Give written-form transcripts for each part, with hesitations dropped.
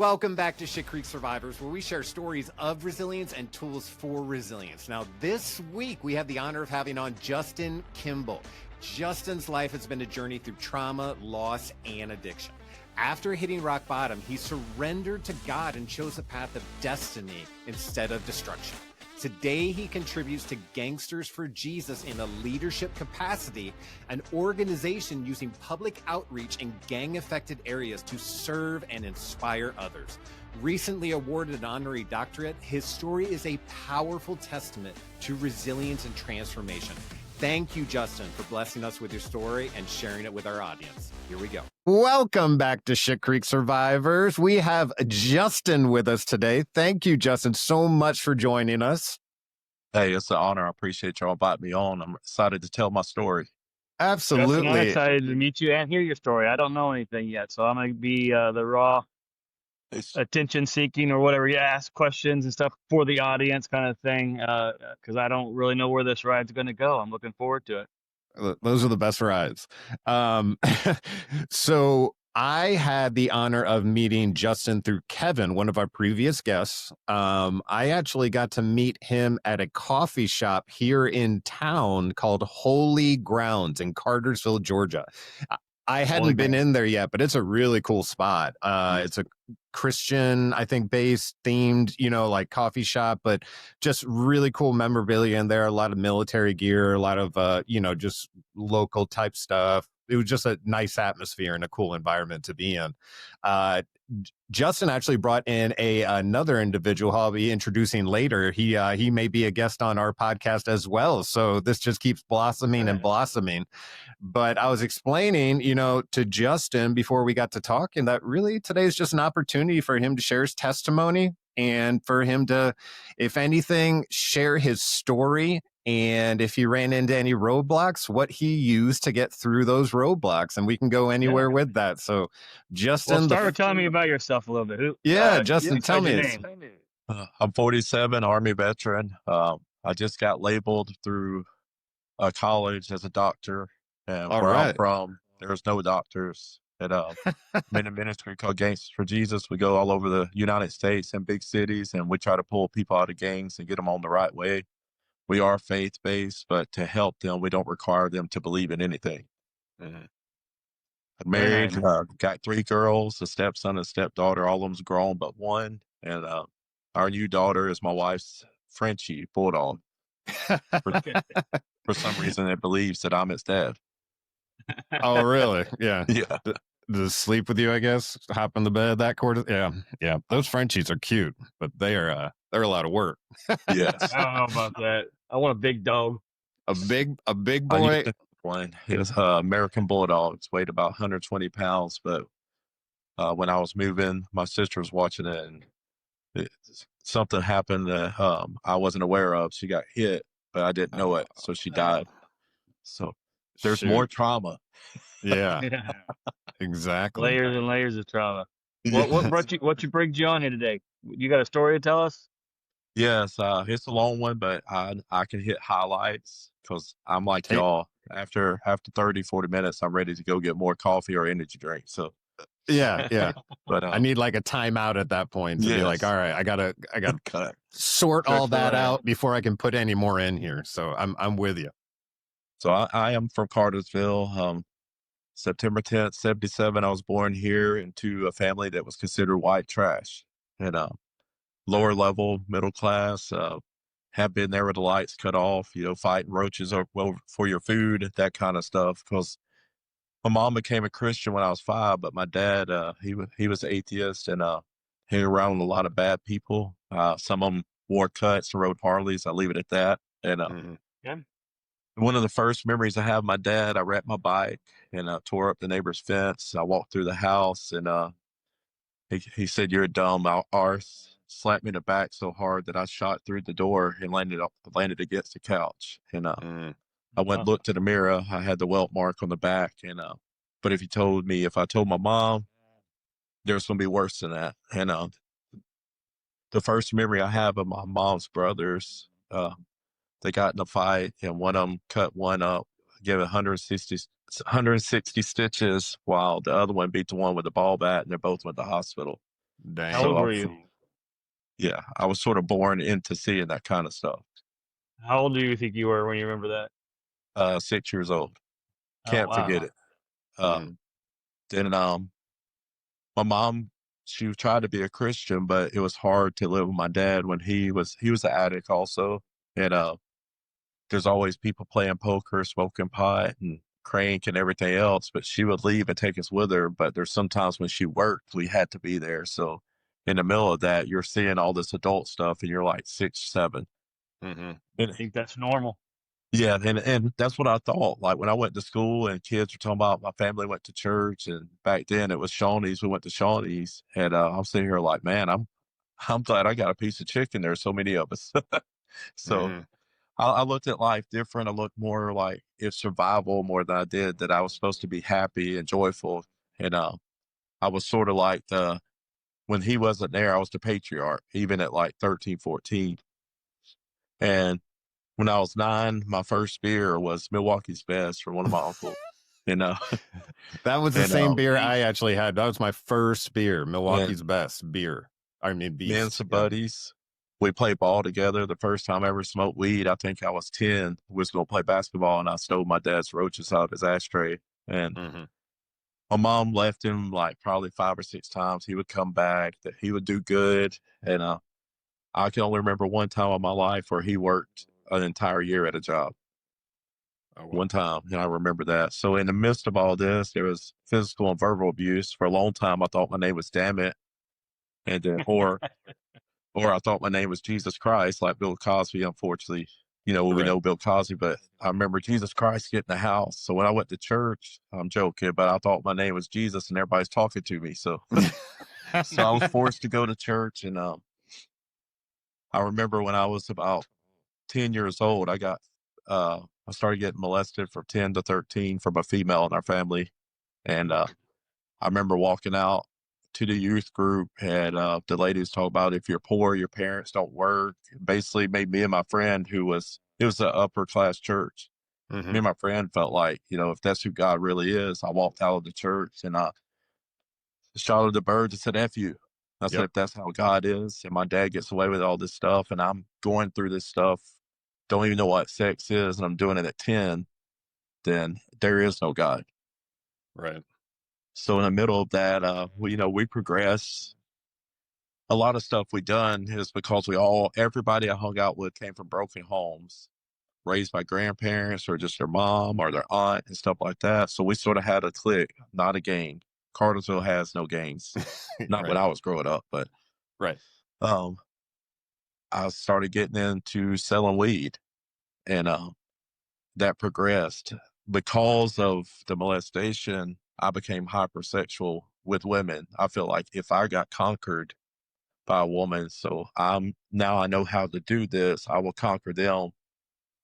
welcome back to Shit Creek Survivors, where we share stories of resilience and tools for resilience. Now, this week, we have the honor of having on Justin Kimbel. Justin's life has been a journey through trauma, loss, and addiction. After hitting rock bottom, he surrendered to God and chose a path of destiny instead of destruction. Today, he contributes to Gangsters for Jesus in a leadership capacity, an organization using public outreach in gang-affected areas to serve and inspire others. Recently awarded an honorary doctorate, his story is a powerful testament to resilience and transformation. Thank you, Justin, for blessing us with your story and sharing it with our audience. Here we go. Welcome back to Shit Creek Survivors. We have Justin with us today. Thank you, Justin, so much for joining us. Hey, it's an honor. I appreciate y'all inviting me on. I'm excited to tell my story. Absolutely. Justin, I'm excited to meet you and hear your story. I don't know anything yet, so I'm going to be the raw attention seeking or whatever. You ask questions and stuff for the audience kind of thing, because I don't really know where this ride's going to go. I'm looking forward to it. Those are the best rides. So I had the honor of meeting Justin through Kevin, one of our previous guests. I actually got to meet him at a coffee shop here in town called Holy Grounds in Cartersville, Georgia. I hadn't been in there yet, but it's a really cool spot. It's a Christian, I think, based, themed, like coffee shop, but just really cool memorabilia in there. A lot of military gear, a lot of, just local type stuff. It was just a nice atmosphere and a cool environment to be in. Justin actually brought in another individual who I'll be introducing later. He may be a guest on our podcast as well. So this just keeps blossoming and blossoming. But I was explaining, to Justin before we got to talking that really today is just an opportunity for him to share his testimony and for him to, if anything, share his story. And if he ran into any roadblocks, what he used to get through those roadblocks. And we can go anywhere with that. So, Justin. Start with telling me about yourself a little bit. Justin, tell me. I'm 47, Army veteran. I just got labeled through college as a doctor. And where I'm from, there's no doctors. I'm in a ministry called Gangsters for Jesus. We go all over the United States and big cities, and we try to pull people out of gangs and get them on the right way. We are faith-based, but to help them, we don't require them to believe in anything. I'm married, got 3 girls, a stepson, a stepdaughter. All of them's grown but one. And our new daughter is my wife's Frenchie bulldog. For some reason, it believes that I'm its dad. Oh, really? Yeah. Yeah. Does it sleep with you, I guess? Hop in the bed, that quarter? Yeah. Those Frenchies are cute, but they're a lot of work. Yes. I don't know about that. I want a big dog. A big boy. He was American Bulldog. It's weighed about 120 pounds. But when I was moving, my sister was watching it, and something happened that I wasn't aware of. She got hit, but I didn't know it, so she died. So there's more trauma. Yeah. Exactly. Layers and layers of trauma. What brings you on here today? You got a story to tell us? Yes, it's a long one, but I can hit highlights because I'm like y'all. After 30, 40 minutes, I'm ready to go get more coffee or energy drink. So yeah. But I need like a timeout at that point to be like, all right, I gotta sort all that out before I can put any more in here. So I'm with you. So I am from Cartersville. September 10th, 77, I was born here into a family that was considered white trash. And lower level, middle class, have been there with the lights cut off, fighting roaches for your food, that kind of stuff. Because my mom became a Christian when I was 5, but my dad, he was atheist and hung around with a lot of bad people. Some of them wore cuts and rode Harleys. I'll leave it at that. And one of the first memories I have of my dad, I wrecked my bike and tore up the neighbor's fence. I walked through the house and he said, "You're a dumb arse." Slapped me in the back so hard that I shot through the door and landed against the couch. And I went and looked in the mirror. I had the welt mark on the back. And but if I told my mom, there's going to be worse than that. And the first memory I have of my mom's brothers, they got in a fight, and one of them cut one up, gave it 160 stitches, while the other one beat the one with the ball bat, and they both went to the hospital. Dang. How old were you? Yeah, I was sort of born into seeing that kind of stuff. How old do you think you were when you remember that? 6 years old. Oh, Can't wow. forget it. Mhm. Then my mom, she tried to be a Christian, but it was hard to live with my dad when he was an addict also. And there's always people playing poker, smoking pot, and crank and everything else. But she would leave and take us with her. But there's sometimes when she worked, we had to be there. So in the middle of that, you're seeing all this adult stuff, and you're like 6, 7. Mhm. I think that's normal. Yeah, and that's what I thought. Like when I went to school and kids were talking about my family went to church, and back then it was Shawnee's. We went to Shawnee's, and I'm sitting here like, man, I'm glad I got a piece of chicken. There's so many of us. So Mhm. I looked at life different. I looked more like it's survival more than I did that I was supposed to be happy and joyful. And I was sort of like when he wasn't there, I was the patriarch, even at like 13, 14. And when I was 9, my first beer was Milwaukee's Best from one of my uncles. You know, That was the and same beer I actually had. That was my first beer, Milwaukee's and Best beer. I mean, me and Beast. some Yeah. buddies, we played ball together. The first time I ever smoked weed, I think I was 10. We was gonna play basketball, and I stole my dad's roaches out of his ashtray. And Mhm. my mom left him like probably 5 or 6 times. He would come back. That he would do good, and I can only remember one time in my life where he worked an entire year at a job. Oh, wow. One time, and I remember that. So in the midst of all this, there was physical and verbal abuse. For a long time, I thought my name was Damn It, and then or I thought my name was Jesus Christ, like Bill Cosby. Unfortunately, we Right. know Bill Cosby, but I remember Jesus Christ getting the house. So when I went to church, I'm joking, but I thought my name was Jesus, and everybody's talking to me. So so I was forced to go to church, and I remember when I was about 10 years old, I started getting molested from 10 to 13 from a female in our family. And I remember walking out to the youth group, and the ladies talk about if you're poor, your parents don't work. Basically made me and my friend it was an upper class church. Me Mhm. and my friend felt like, if that's who God really is, I walked out of the church and I shot at the birds and said, F you. I said, Yep. if that's how God is, and my dad gets away with all this stuff, and I'm going through this stuff, don't even know what sex is, and I'm doing it at 10, then there is no God. Right. So in the middle of that, we progress. A lot of stuff we done is because everybody I hung out with came from broken homes, raised by grandparents or just their mom or their aunt and stuff like that. So we sort of had a clique, not a gang. Cartersville has no gangs, not when Right. I was growing up, but Right. um, I started getting into selling weed, and that progressed because of the molestation. I became hypersexual with women. I feel like if I got conquered by a woman, so now I know how to do this, I will conquer them,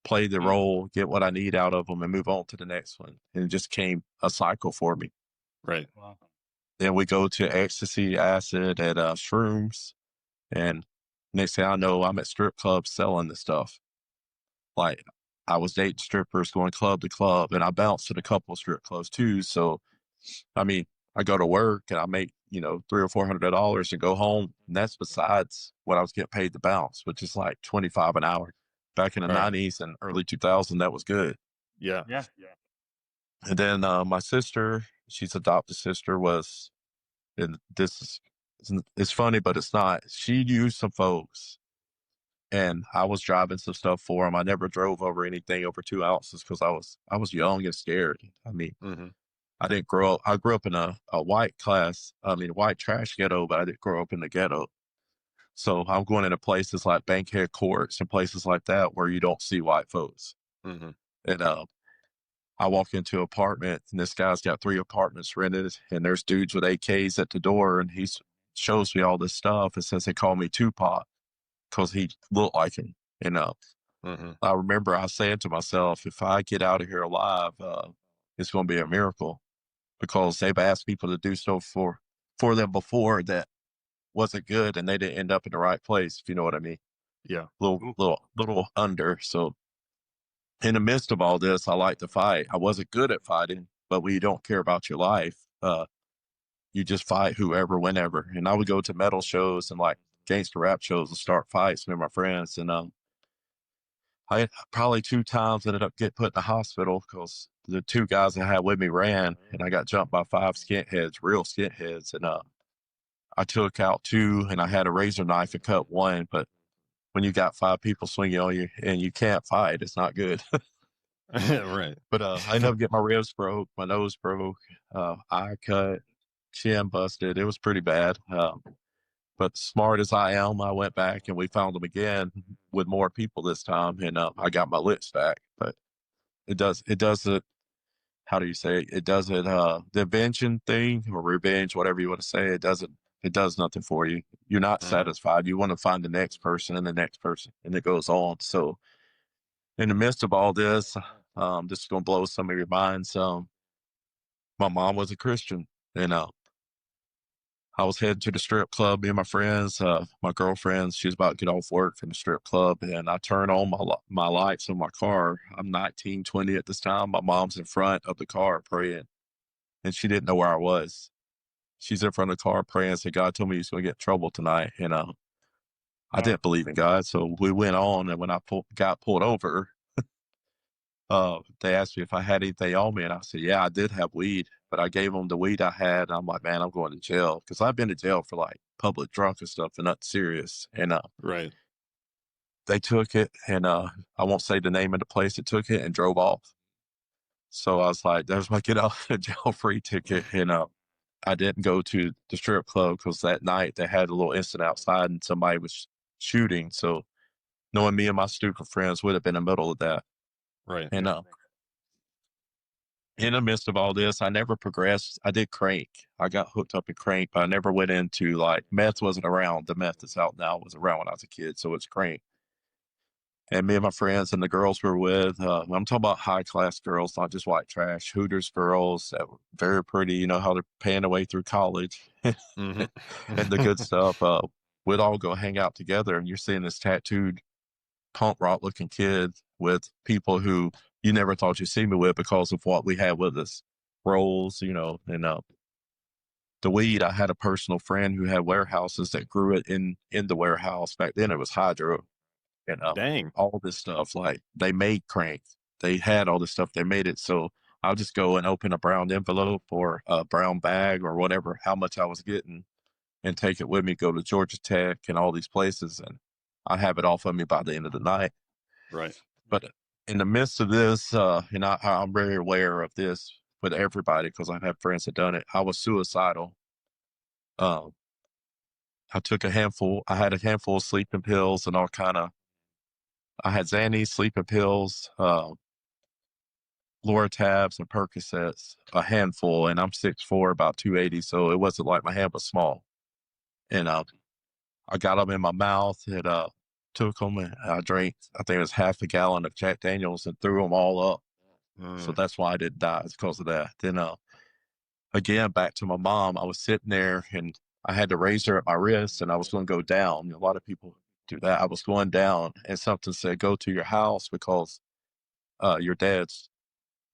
play the role, get what I need out of them, and move on to the next one. And it just came a cycle for me. Right. Wow. Then we go to ecstasy, acid, and shrooms, and next thing I know, I'm at strip clubs selling this stuff. Like I was dating strippers, going club to club, and I bounced at a couple of strip clubs too. So, I mean, I go to work and I make, $300 or $400 and go home. And that's besides what I was getting paid to bounce, which is like 25 an hour. Back in the Right. 90s and early 2000, that was good. Yeah. Yeah. And then my sister, she's adopted sister, and it's funny, but it's not. She used some folks, and I was driving some stuff for him. I never drove over anything over 2 ounces because I was young and scared. I mean, Mhm. I didn't grow up. I grew up in a white trash ghetto, but I didn't grow up in the ghetto. So I'm going into places like Bankhead Courts and places like that where you don't see white folks. Mhm. And I walk into an apartment, and this guy's got 3 apartments rented, and there's dudes with AKs at the door, and he shows me all this stuff and says they call me Tupac because he looked like him. And Mhm. I remember I said to myself, if I get out of here alive, it's going to be a miracle because they've asked people to do stuff for them before that wasn't good, and they didn't end up in the right place. If you know what I mean, Yeah. little under. So in the midst of all this, I like to fight. I wasn't good at fighting, but when you don't care about your life, you just fight whoever, whenever. And I would go to metal shows and like gangster rap shows and start fights with my friends. And I had probably 2 times ended up getting put in the hospital because the 2 guys I had with me ran, and I got jumped by 5 skinheads, real skinheads. And I took out 2, and I had a razor knife and cut 1. But when you got 5 people swinging on you and you can't fight, it's not good. Right. But I ended up getting my ribs broke, my nose broke, eye cut, chin busted. It was pretty bad. But smart as I am, I went back and we found them again with more people this time, and I got my lips back. But it doesn't. How do you say it? It doesn't. The vengeance thing or revenge, whatever you want to say, it doesn't. It does nothing for you. You're not satisfied. You want to find the next person and the next person, and it goes on. So, in the midst of all this, this is gonna blow some of your minds. My mom was a Christian, and I was heading to the strip club. Me and my friends, my girlfriend, she was about to get off work from the strip club, and I turn on my lights on my car. I'm 19, 20 at this time. My mom's in front of the car praying, and she didn't know where I was. She's in front of the car praying, said, God told me he's going to get in trouble tonight. And I didn't believe in God, so we went on, and when I got pulled over, they asked me if I had anything on me, and I said, yeah, I did have weed, but I gave them the weed I had. I'm like, man, I'm going to jail, because I've been to jail for like public drunk and stuff and nothing serious. And Right. they took it, and I won't say the name of the place that took it, and drove off. So I was like, there's my get out of jail free ticket. And I didn't go to the strip club because that night they had a little incident outside and somebody was shooting. So knowing me and my stupid friends would have been in the middle of that. Right. And in the midst of all this, I never progressed. I did crank. I got hooked up in crank, but I never went into like meth. Wasn't around. The meth that's out now was around when I was a kid, so it's crank. And me and my friends and the girls we were with, I'm talking about high class girls, not just white trash, Hooters girls that were very pretty. You know how they're paying their way through college Mm-hmm. and the good stuff. We'd all go hang out together, and you're seeing this tattooed punk rock looking kid with people who you never thought you'd see me with because of what we had with us. Rolls, you know, and the weed. I had a personal friend who had warehouses that grew it in the warehouse. Back then it was hydro, and Dang. all this stuff. Like they made crank. They had all this stuff. They made it. So I'll just go and open a brown envelope or a brown bag or whatever, how much I was getting, and take it with me, go to Georgia Tech and all these places. And I have it off of me by the end of the night. Right. But in the midst of this, and I'm very aware of this with everybody because I've had friends that done it. I was suicidal. I took a handful. I had a handful of sleeping pills and all kind of. I had Xannies, sleeping pills, Lortabs, and Percocets, a handful. And I'm 6'4", about 280, so it wasn't like my hand was small. And I got them in my mouth and took them, and I drank, I think it was half a gallon of Jack Daniels and threw them all up. So that's why I didn't die. It's because of that. Then again, back to my mom, I was sitting there and I had the razor at my wrist and I was going to go down. A lot of people do that. I was going down and something said, go to your house because your dad's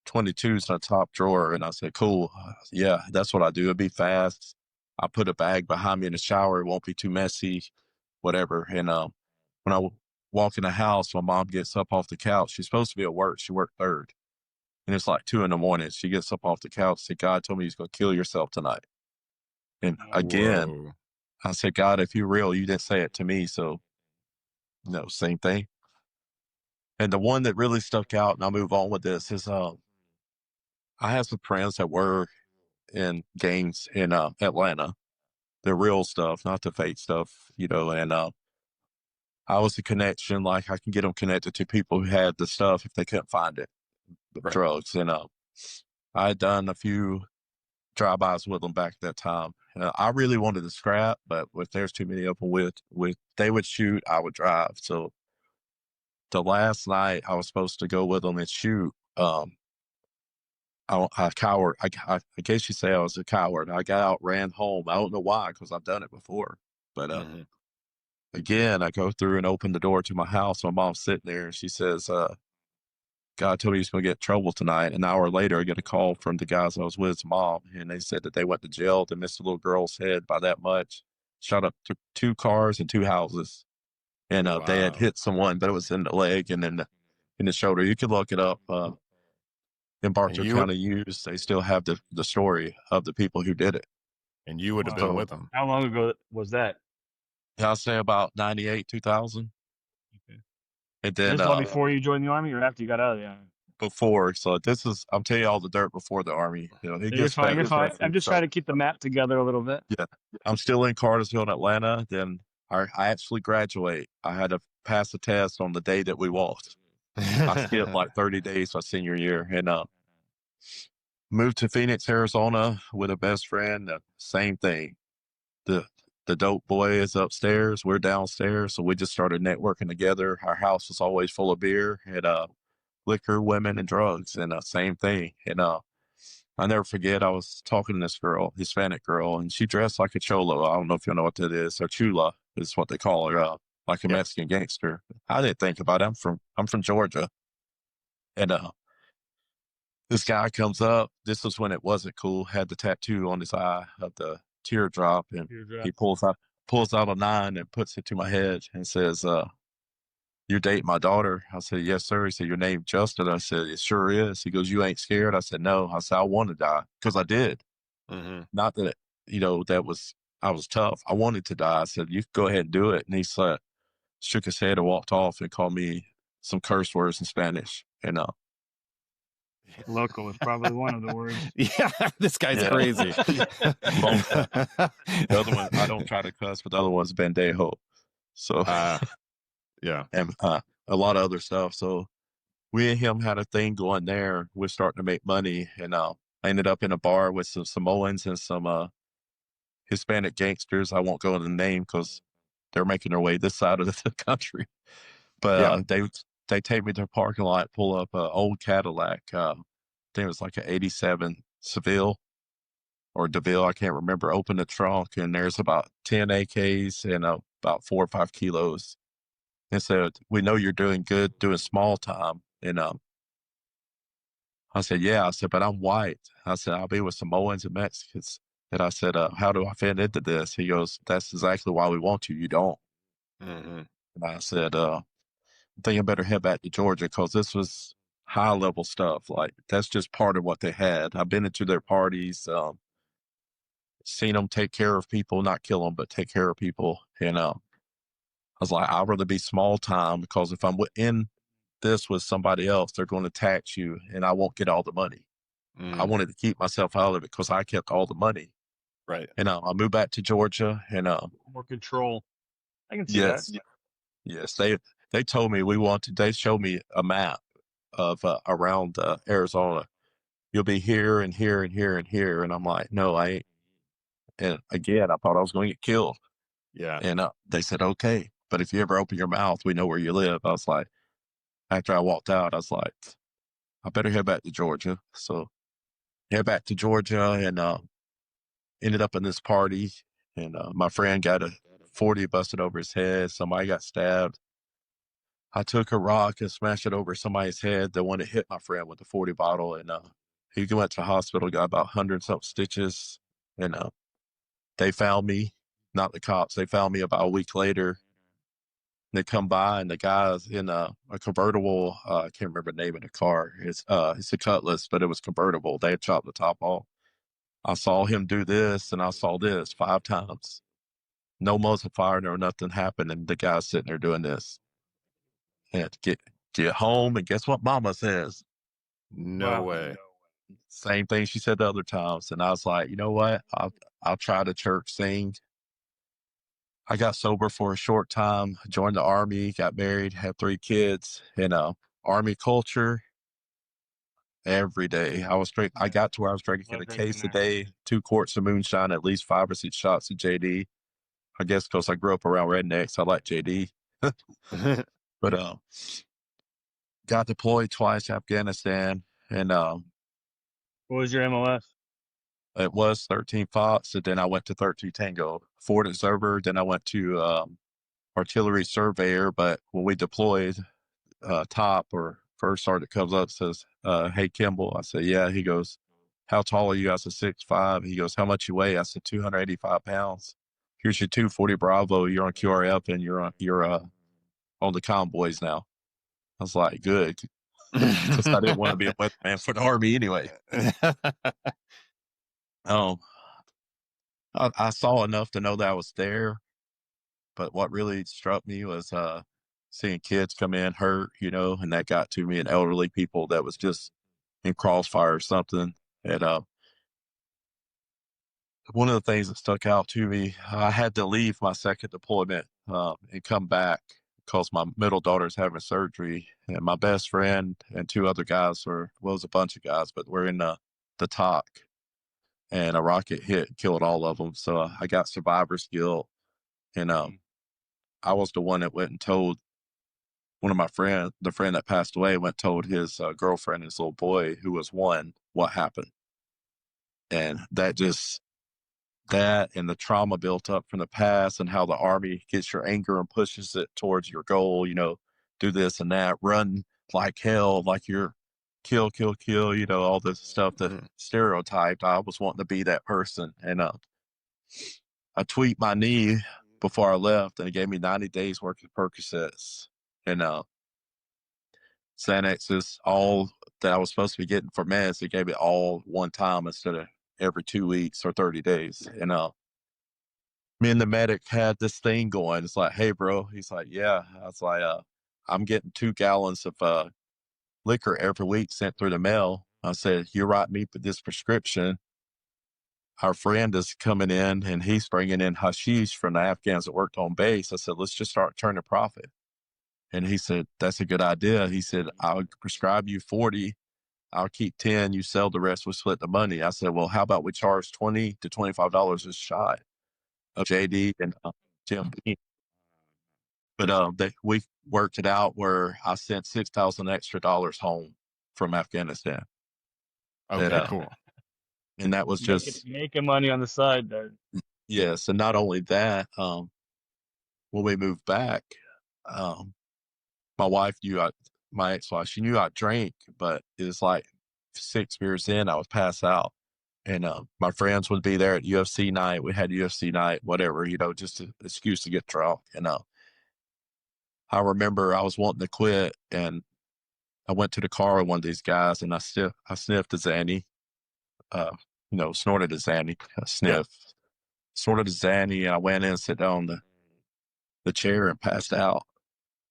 22's in the top drawer. And I said, cool. Yeah, that's what I do. It'd be fast. I put a bag behind me in the shower. It won't be too messy, whatever. And when I walk in the house, my mom gets up off the couch. She's supposed to be at work. She worked third. And it's like 2 a.m. She gets up off the couch, said, God told me he's going to kill yourself tonight. And again, Whoa. I said, God, if you're real, you didn't say it to me. So, no, same thing. And the one that really stuck out, and I'll move on with this, is I have some friends that were in gangs in Atlanta. The real stuff, not the fake stuff, you know, and I was a connection, like I can get them connected to people who had the stuff if they couldn't find it, the Right. drugs. And I had done a few drive-bys with them back at that time. I really wanted to scrap, but if there's too many of them with they would shoot, I would drive. So the last night I was supposed to go with them and shoot. I coward. I guess you say I was a coward. I got out, ran home. I don't know why, because I've done it before. But again, I go through and open the door to my house. My mom's sitting there, and she says, God told me he's going to get in trouble tonight. An hour later, I get a call from the guys I was with's mom, and they said that they went to jail. They missed a little girl's head by that much, shot up 2 cars and 2 houses. And they had hit someone, but it was in the leg and in the shoulder. You could look it up. In Bartow County News, they still have the story of the people who did it. And you would have been with them. How long ago was that? I'll say about 98, 2000. Okay. And then this all before you joined the Army or after you got out of the Army? Before. So I'm telling you all the dirt before the Army. You know, you're fine. You're fine. I'm just trying to keep the map together a little bit. Yeah. I'm still in Cartersville in Atlanta. Then I actually graduate. I had to pass a test on the day that we walked. I skipped like 30 days my senior year, and moved to Phoenix, Arizona with a best friend. Same thing. The dope boy is upstairs. We're downstairs. So we just started networking together. Our house was always full of beer and liquor, women, and drugs. And same thing. And I never forget, I was talking to this girl, Hispanic girl, and she dressed like a cholo. I don't know if you know what that is. Or chula is what they call her, like a Mexican gangster. I didn't think about it. I'm from Georgia. And this guy comes up. This was when it wasn't cool. Had the tattoo on his eye of the teardrop, and he pulls out a 9 and puts it to my head and says, "You date my daughter?" I said, "Yes, sir." He said, "Your name Justin?" I said, "It sure is." He goes, "You ain't scared?" I said, "No." I said, "I want to die," because I did. Mm-hmm. Not that I was tough. I wanted to die. I said, "You go ahead and do it." And he said, shook his head and walked off and called me some curse words in Spanish. And local is probably one of the words. Yeah, this guy's crazy. The other one, I don't try to cuss, but the other one's Bandejo. So, yeah. And a lot of other stuff. So we and him had a thing going there. We're starting to make money. And I ended up in a bar with some Samoans and some Hispanic gangsters. I won't go into the name because they're making their way this side of the country. But they take me to the parking lot, pull up an old Cadillac. I think it was like an 87 Seville or DeVille. I can't remember. Open the trunk, and there's about 10 AKs and about 4 or 5 kilos. And said, "We know you're doing good, doing small time." And I said, "Yeah." I said, "But I'm white." I said, "I'll be with Samoans and Mexicans." And I said, "How do I fit into this?" He goes, "That's exactly why we want you. You don't." Mm-hmm. And I said, I think I better head back to Georgia because this was high level stuff. Like, that's just part of what they had. I've been into their parties, seen them take care of people, not kill them, but take care of people. And I was like, I'd rather be small time because if I'm in this with somebody else, they're going to tax you and I won't get all the money. Mm. I wanted to keep myself out of it because I kept all the money. Right. And I moved back to Georgia and more control. I can see that. Yes. They told me they showed me a map of around Arizona. You'll be here and here and here and here. And I'm like, no, I ain't. And again, I thought I was going to get killed. Yeah. And they said, okay, but if you ever open your mouth, we know where you live. I was like, after I walked out, I was like, I better head back to Georgia. So head back to Georgia and ended up in this party. And my friend got a 40 busted over his head. Somebody got stabbed. I took a rock and smashed it over somebody's head. The one that hit my friend with the 40 bottle. And he went to the hospital, got about 100-something stitches. And they found me, not the cops. They found me about a week later. They come by and the guy's in a convertible. I can't remember the name of the car. It's a Cutlass, but it was convertible. They had chopped the top off. I saw him do this and I saw this 5 times. No muzzle fire or nothing happened. And the guy's sitting there doing this. And get home and guess what mama says? No way. Same thing she said the other times. And I was like, you know what? I'll try the church thing. I got sober for a short time, joined the Army, got married, had 3 kids. And Army culture, every day. I got to where I was drinking a case a day, 2 quarts of moonshine, at least 5 or 6 shots of JD. I guess because I grew up around rednecks, I like JD. But got deployed twice to Afghanistan. And what was your MOS? It was 13 Fox, and then I went to 13 Tango, Ford Observer. Then I went to artillery surveyor. But when we deployed, top or first sergeant comes up and says, hey, Kimbel. I said, yeah. He goes, how tall are you? I said, 6'5". He goes, how much you weigh? I said, 285 pounds. Here's your 240 Bravo. You're on QRF and you're on the convoys now. I was like, good. Because I didn't want to be a weatherman for the Army anyway. I saw enough to know that I was there. But what really struck me was seeing kids come in hurt, and that got to me, and elderly people that was just in crossfire or something. And one of the things that stuck out to me, I had to leave my second deployment and come back because my middle daughter's having surgery, and my best friend and two other guys it was a bunch of guys, but we're in the TOC, and a rocket hit and killed all of them. So I got survivor's guilt, and I was the one that went and told one of my friends, the friend that passed away, went and told his girlfriend, his little boy, who was 1, what happened. And that and the trauma built up from the past and how the Army gets your anger and pushes it towards your goal, do this and that, run like hell, like you're kill, all this stuff that stereotyped. I was wanting to be that person. And I tweaked my knee before I left, and it gave me 90 days worth of Percocets. And Xanaxes, all that I was supposed to be getting for meds, it gave it all one time instead of every 2 weeks or 30 days. And me and the medic had this thing going. It's like, hey, bro. He's like, yeah. I was like, I'm getting 2 gallons of liquor every week sent through the mail. I said, you write me for this prescription. Our friend is coming in, and he's bringing in hashish from the Afghans that worked on base. I said, let's just start turning a profit. And he said, that's a good idea. He said, I'll prescribe you 40. I'll keep 10. You sell the rest. We'll split the money. I said, well, how about we charge $20 to $25 a shot of JD and Jim Beam? But we worked it out where I sent $6,000 extra home from Afghanistan. Okay, cool. And that was just making money on the side there. Yes, and not only that, when we moved back, my wife my ex-wife, she knew I drank, but it was like 6 beers in, I would pass out. And my friends would be there at UFC night. We had UFC night, whatever, just an excuse to get drunk. And I remember I was wanting to quit, and I went to the car with one of these guys, and I sniffed a Zanny, snorted a Zanny, snorted a Zanny, and I went in and sat down on the chair and passed out.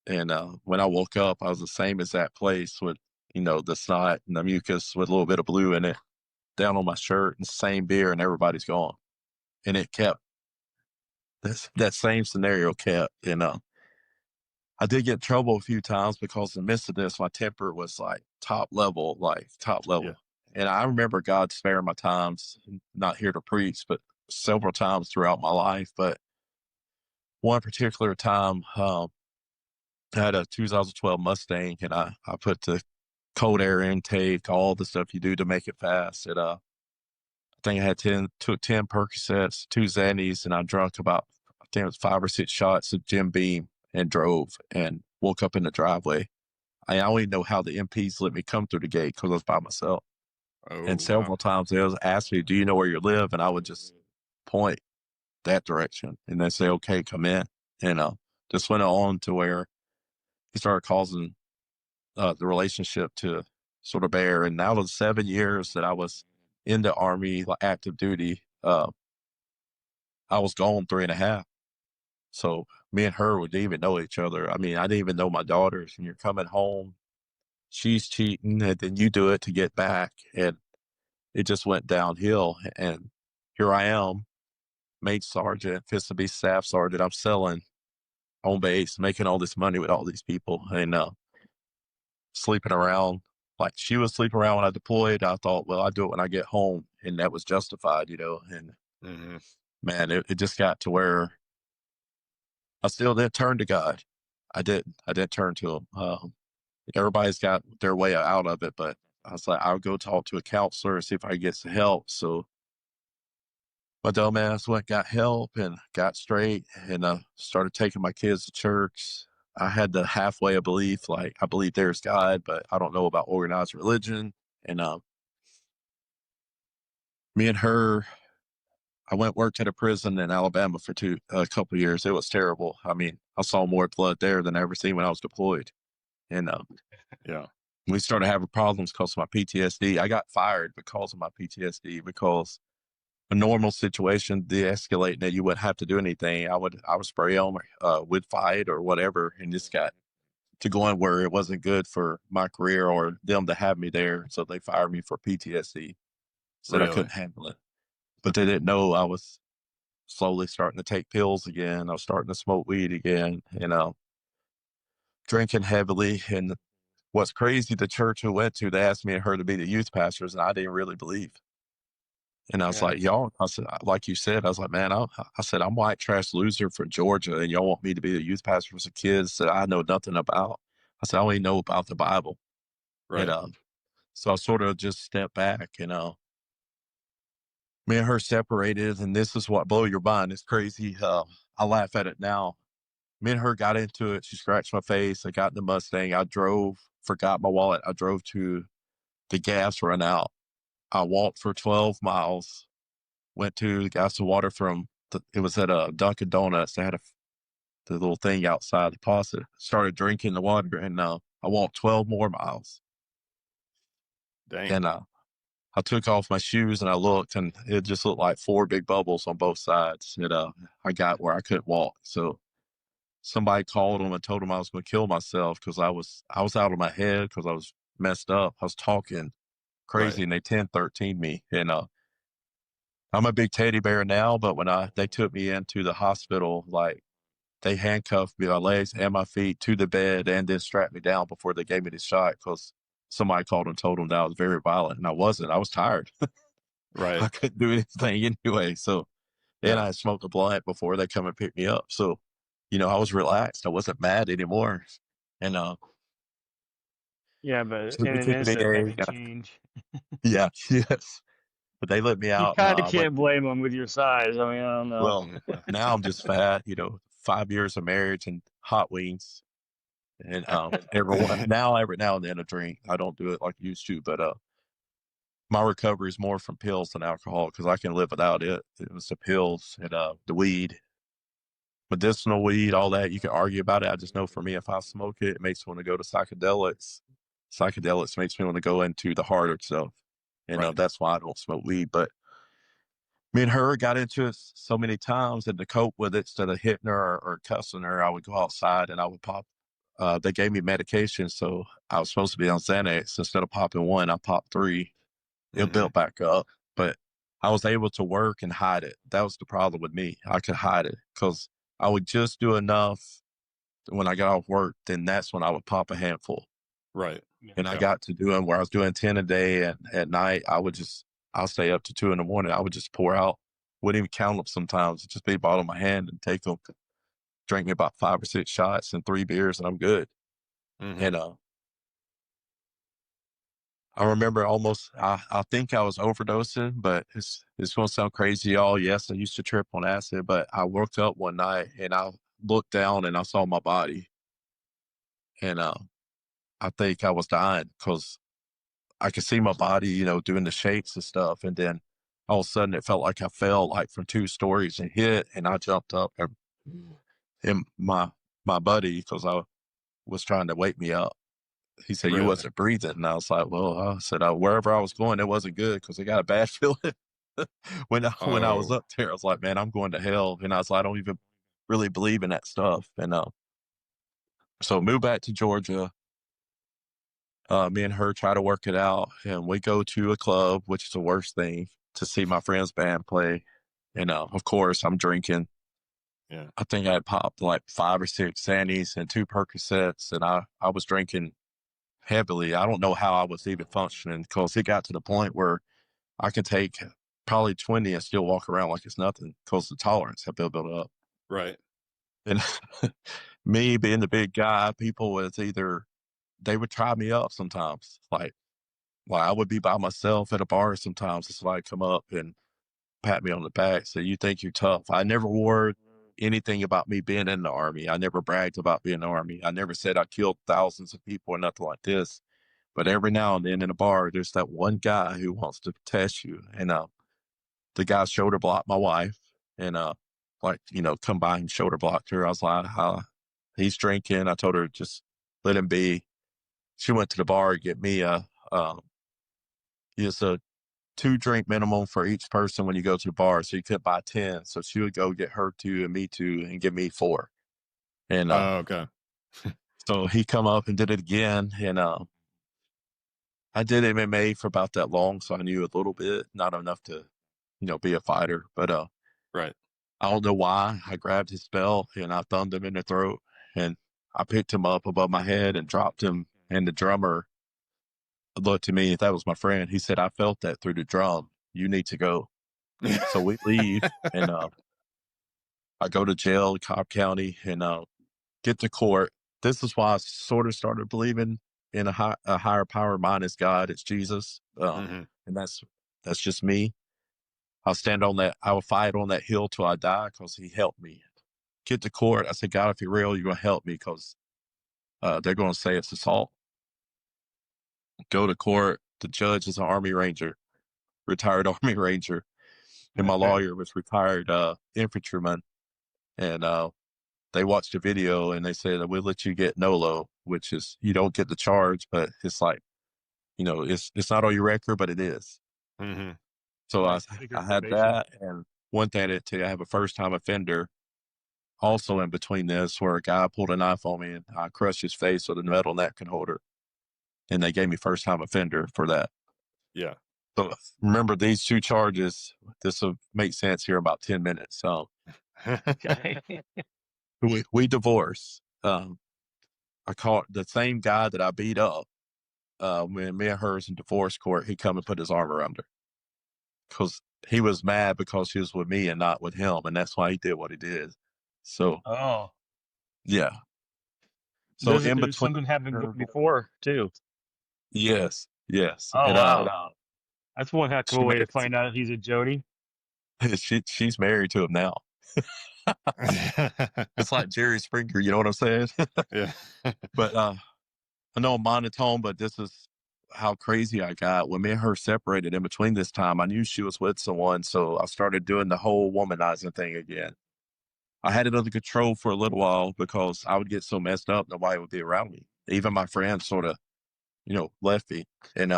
And when I woke up, I was the same as that place with, the snot and the mucus with a little bit of blue in it down on my shirt, and same beer, and everybody's gone. And it kept, that same scenario kept. And I did get in trouble a few times because in the midst of this, my temper was like top level. Yeah. And I remember God sparing my times, not here to preach, but several times throughout my life. But one particular time, I had a 2012 Mustang, and I put the cold air intake, all the stuff you do to make it fast. And I think I had 10 Percocets, 2 Xannies, and I drank about, I think it was 5 or 6 shots of Jim Beam and drove and woke up in the driveway. I only know how the MPs let me come through the gate because I was by myself. And several times they was asked me, do you know where you live? And I would just point that direction, and they say, okay, come in. And just went on to where he started causing the relationship to sort of bear. And out of the 7 years that I was in the Army, like active duty, I was gone 3.5. So me and her would even know each other. I mean, I didn't even know my daughters. And you're coming home, she's cheating, and then you do it to get back. And it just went downhill. And here I am, mate sergeant, fits to be staff sergeant. I'm selling on base, making all this money with all these people, and sleeping around. Like she was sleeping around when I deployed. I thought, well, I'll do it when I get home. And that was justified, and man, it just got to where I still didn't turn to God. I didn't turn to him. Everybody's got their way out of it, but I was like, I'll go talk to a counselor and see if I can get some help. So my dumbass went, got help and got straight, and started taking my kids to church. I had the halfway of belief, like I believe there's God, but I don't know about organized religion. And me and her, I worked at a prison in Alabama for a couple of years. It was terrible. I mean, I saw more blood there than I ever seen when I was deployed. And Yeah. we started having problems because of my PTSD. I got fired because of my PTSD, because a normal situation, de-escalating that you wouldn't have to do anything. I would spray them, would fight or whatever, and just got to going where it wasn't good for my career or them to have me there. So they fired me for PTSD. Said I Really? couldn't handle it. But they didn't know I was slowly starting to take pills again. I was starting to smoke weed again, drinking heavily. And what's crazy, the church I went to, they asked me and her to be the youth pastors, and I didn't really believe. And I was like, y'all, I said, like you said, I was like, man, I said, I'm white trash loser from Georgia, and y'all want me to be the youth pastor for some kids that I know nothing about. I said, I only know about the Bible. Right. So I sort of just stepped back, me and her separated, and this is what blow your mind. It's crazy. I laugh at it now. Me and her got into it. She scratched my face. I got in the Mustang. I drove, forgot my wallet. I drove to the gas run out. I walked for 12 miles, went to got some water it was at a Dunkin' Donuts. They had the little thing outside the faucet. Started drinking the water, and I walked 12 more miles. Dang. And I took off my shoes and I looked, and it just looked like 4 big bubbles on both sides. I got where I couldn't walk. So somebody called them and told them I was going to kill myself because I was out of my head because I was messed up. I was talking crazy, Right. and they 1013 me. And I'm a big teddy bear now, but when they took me into the hospital, like they handcuffed me, my legs and my feet to the bed, and then strapped me down before they gave me the shot because somebody called and told them that I was very violent, and I wasn't. I was tired. Right. I couldn't do anything anyway. So, and I had smoked a blunt before they come and pick me up. So, I was relaxed. I wasn't mad anymore. And Yeah, but so in they an took me instant that in. could change. Yeah, yes. But they let me You out, and kind of I went. can't blame them with your size. I mean, I don't know. Well, now I'm just fat. 5 years of marriage and hot wings, and every now and then a drink. I don't do it like I used to, but my recovery is more from pills than alcohol because I can live without it. It was the pills and the weed, medicinal weed, all that. You can argue about it. I just know for me, if I smoke it, it makes me want to go to psychedelics. Psychedelics makes me want to go into the harder stuff. Right. That's why I don't smoke weed. But me and her got into it so many times, and to cope with it, instead of hitting her or cussing her, I would go outside and I would pop. They gave me medication, so I was supposed to be on Xanax. Instead of popping one, I popped 3. It built back up, but I was able to work and hide it. That was the problem with me. I could hide it because I would just do enough when I got off work. Then that's when I would pop a handful. Right. And I got to doing where I was doing 10 a day, and at night I'll stay up to 2 in the morning. I would just pour out, wouldn't even count them sometimes. It'd just be a bottle in my hand and take them, drink me about 5 or 6 shots and 3 beers, and I'm good. And I remember I think I was overdosing, but it's going to sound crazy, y'all. Yes, I used to trip on acid, but I woke up one night and I looked down and I saw my body. And I think I was dying because I could see my body, doing the shapes and stuff. And then all of a sudden it felt like I fell like from 2 stories and hit, and I jumped up, and my buddy, because I was trying to wake me up, he said, you Really? wasn't breathing. And I was like, well, I said, wherever I was going, it wasn't good because I got a bad feeling. when I was up there, I was like, man, I'm going to hell. And I was like, I don't even really believe in that stuff. And so moved back to Georgia. Me and her try to work it out, and we go to a club, which is the worst thing, to see my friend's band play. And of course, I'm drinking. Yeah. I think I had popped like 5 or 6 Xannies and 2 Percocets, and I was drinking heavily. I don't know how I was even functioning because it got to the point where I could take probably 20 and still walk around like it's nothing because the tolerance had built up. Right. And me being the big guy, people was they would try me up sometimes. Like I would be by myself at a bar sometimes. It's like come up and pat me on the back, say, you think you're tough. I never wore anything about me being in the Army. I never bragged about being in the Army. I never said I killed thousands of people or nothing like this. But every now and then in a bar, there's that one guy who wants to test you. And the guy shoulder blocked my wife and come by and shoulder blocked her. I was like, he's drinking. I told her, just let him be. She went to the bar to get me it's a 2-drink minimum for each person when you go to the bar. So you could buy 10. So she would go get her 2 and me 2 and give me 4. And okay. so he come up and did it again. And I did MMA for about that long. So I knew a little bit, not enough to, be a fighter. But right. I don't know why. I grabbed his belt and I thumbed him in the throat. And I picked him up above my head and dropped him. And the drummer looked at me. That was my friend. He said, I felt that through the drum. You need to go. So we leave and I go to jail, Cobb County, and get to court. This is why I sort of started believing in a higher power. Mine is God. It's Jesus. And that's just me. I'll stand on that. I will fight on that hill till I die because he helped me. Get to court. I said, God, if you're real, you're going to help me because they're going to say it's assault. Go to court. The judge is an Army Ranger, retired Army Ranger. And my lawyer was retired infantryman. And they watched the video and they said, we'll let you get NOLO, which is you don't get the charge, but it's like, it's not on your record, but it is. Mm-hmm. So I had that. And one thing I tell you, I have a first-time offender also in between this where a guy pulled a knife on me and I crushed his face with a metal napkin holder. And they gave me first-time offender for that. Yeah. So remember these 2 charges. This will make sense here in about 10 minutes. So we divorced. I caught the same guy that I beat up when me and her was in divorce court. He come and put his arm around her because he was mad because she was with me and not with him, and that's why he did what he did. So, yeah. So in between, something happened before too. Yes. Oh, and, wow. That's one heck of a way to find out he's a Jody. She's married to him now. It's like Jerry Springer, you know what I'm saying? Yeah. But I know I'm monotone, but this is how crazy I got. When me and her separated in between this time, I knew she was with someone, so I started doing the whole womanizing thing again. I had it under control for a little while because I would get so messed up, nobody would be around me. Even my friends sort of, left me. And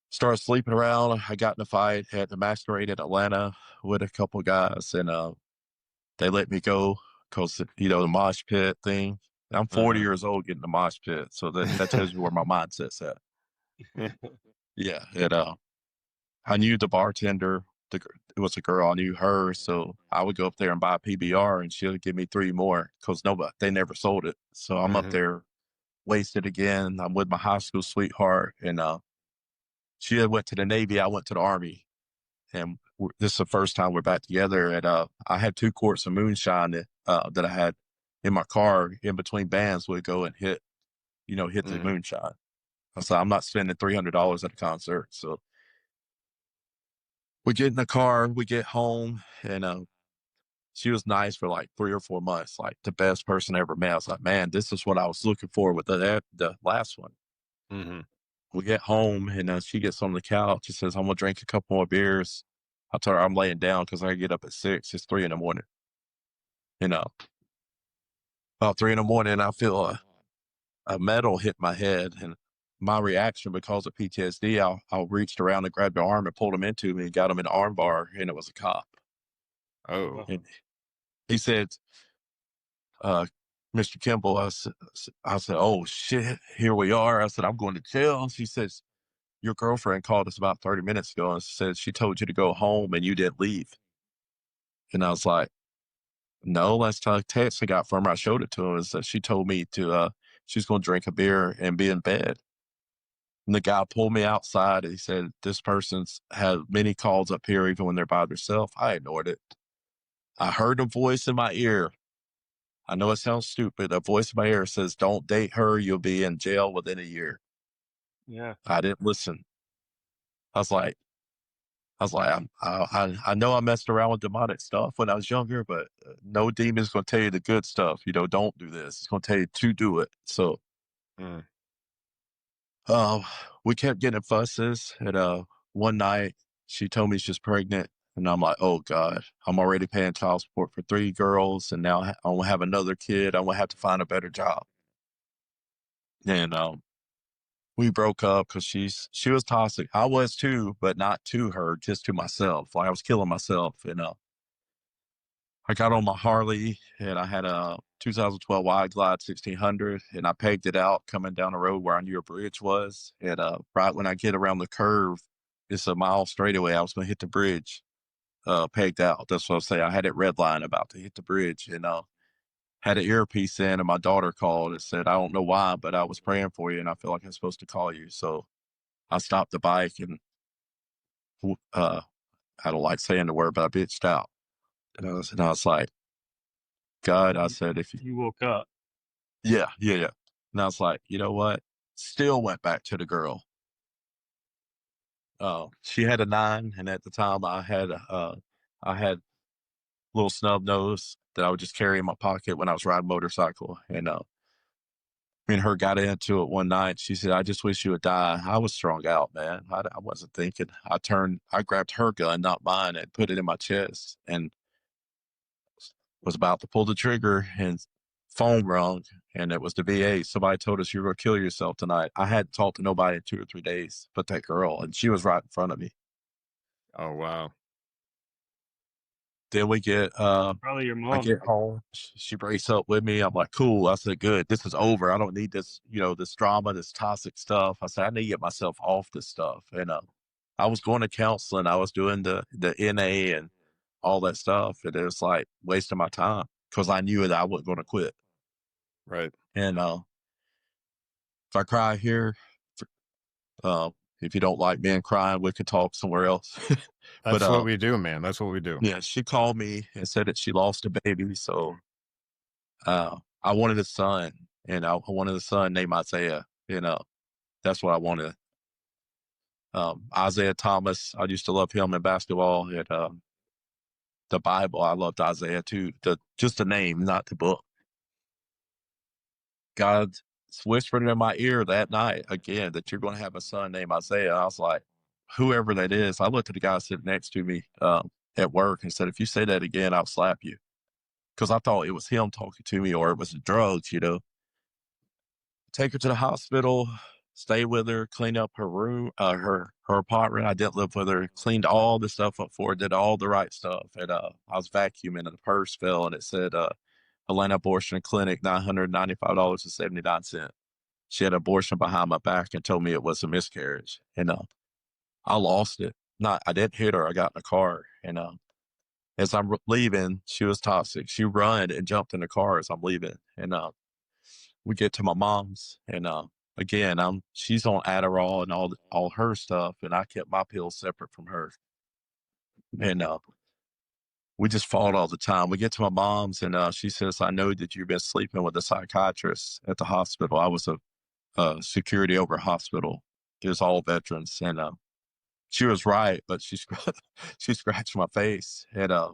started sleeping around. I got in a fight at the Masquerade in Atlanta with a couple guys, and they let me go because, the mosh pit thing. I'm 40 years old getting the mosh pit, so that tells you where my mindset's at. Yeah, and I knew the bartender. It was a girl. I knew her, so I would go up there and buy a PBR, and she would give me 3 more because they never sold it. So I'm up there wasted again. I'm with my high school sweetheart, and she had went to the Navy. I went to the Army, and this is the first time we're back together. And I had 2 quarts of moonshine that I had in my car in between bands. Would go and hit the moonshine. I said, I'm not spending $300 at a concert. So we get in the car, we get home, and she was nice for like 3 or 4 months, like the best person I ever met. I was like, man, this is what I was looking for with the last one. We get home, and she gets on the couch. She says, I'm going to drink a couple more beers. I told her I'm laying down because I get up at 6. It's 3 a.m. About 3 a.m, I feel a metal hit my head, and my reaction because of PTSD, I reached around and grabbed her arm and pulled him into me and got him in the arm bar, and it was a cop. Oh. And he said, Mr. Kimbel, I said, oh shit, here we are. I said, I'm going to jail. She says, your girlfriend called us about 30 minutes ago and said she told you to go home and you didn't leave. And I was like, no, last text I got from her, I showed it to her, is that she told me she's going to drink a beer and be in bed. And the guy pulled me outside and he said, this person's had many calls up here even when they're by themselves. I ignored it. I heard a voice in my ear. I know it sounds stupid. A voice in my ear says, don't date her. You'll be in jail within a year. Yeah. I didn't listen. I was like, I was like, I know I messed around with demonic stuff when I was younger, but no demon's going to tell you the good stuff. You know, don't do this. It's going to tell you to do it. So, we kept getting fusses. And one night, she told me she's pregnant, and I'm like, oh God, I'm already paying child support for 3 girls, and now I'm gonna have another kid. I'm gonna have to find a better job. And we broke up because she was toxic. I was too, but not to her, just to myself. Like I was killing myself. And I got on my Harley, and I had a 2012 Wide Glide 1600, and I pegged it out coming down the road where I knew a bridge was. And right when I get around the curve, it's a mile straightaway. I was going to hit the bridge, pegged out. That's what I was saying. I had it red line about to hit the bridge, and had an earpiece in, and my daughter called and said, I don't know why, but I was praying for you, and I feel like I'm supposed to call you. So I stopped the bike, and I don't like saying the word, but I bitched out. And I was like, God, I said, if you woke up. Yeah. And I was like, you know what? Still went back to the girl. She had a 9, and at the time I had a little snub nose that I would just carry in my pocket when I was riding a motorcycle. And me and her got into it one night. She said, I just wish you would die. I was strung out, man. I wasn't thinking. I grabbed her gun, not mine, and put it in my chest, and was about to pull the trigger, and phone rung, and it was the VA. Somebody told us you were going to kill yourself tonight. I hadn't talked to nobody in 2 or 3 days but that girl, and she was right in front of me. Oh, wow. Then we get, Probably your mom. I get home. She breaks up with me. I'm like, cool. I said, good. This is over. I don't need this, this drama, this toxic stuff. I said, I need to get myself off this stuff. And I was going to counseling. I was doing the NA and all that stuff. And it was like wasting my time because I knew that I wasn't going to quit. Right. And if I cry here, if you don't like men crying, we could talk somewhere else. That's what we do, man. That's what we do. Yeah, she called me and said that she lost a baby. So I wanted a son, and I wanted a son named Isaiah. That's what I wanted. Isaiah Thomas, I used to love him in basketball. And the Bible, I loved Isaiah too. Just the name, not the book. God whispered in my ear that night again that you're going to have a son named Isaiah. I was like, whoever that is. I looked at the guy sitting next to me at work and said, if you say that again, I'll slap you. Because I thought it was him talking to me, or it was the drugs. Take her to the hospital, stay with her, clean up her room, her apartment. I didn't live with her. Cleaned all the stuff up for her, did all the right stuff. And I was vacuuming, and the purse fell, and it said Atlanta Abortion Clinic, $995.79. She had abortion behind my back and told me it was a miscarriage. And I lost it. I didn't hit her. I got in the car. And as I'm leaving, she was toxic. She run and jumped in the car as I'm leaving. And we get to my mom's. And again, she's on Adderall and all her stuff. And I kept my pills separate from her. And we just fought all the time. We get to my mom's, and she says, I know that you've been sleeping with a psychiatrist at the hospital. I was a security over hospital. It was all veterans. And she was right, but she scratched my face. And I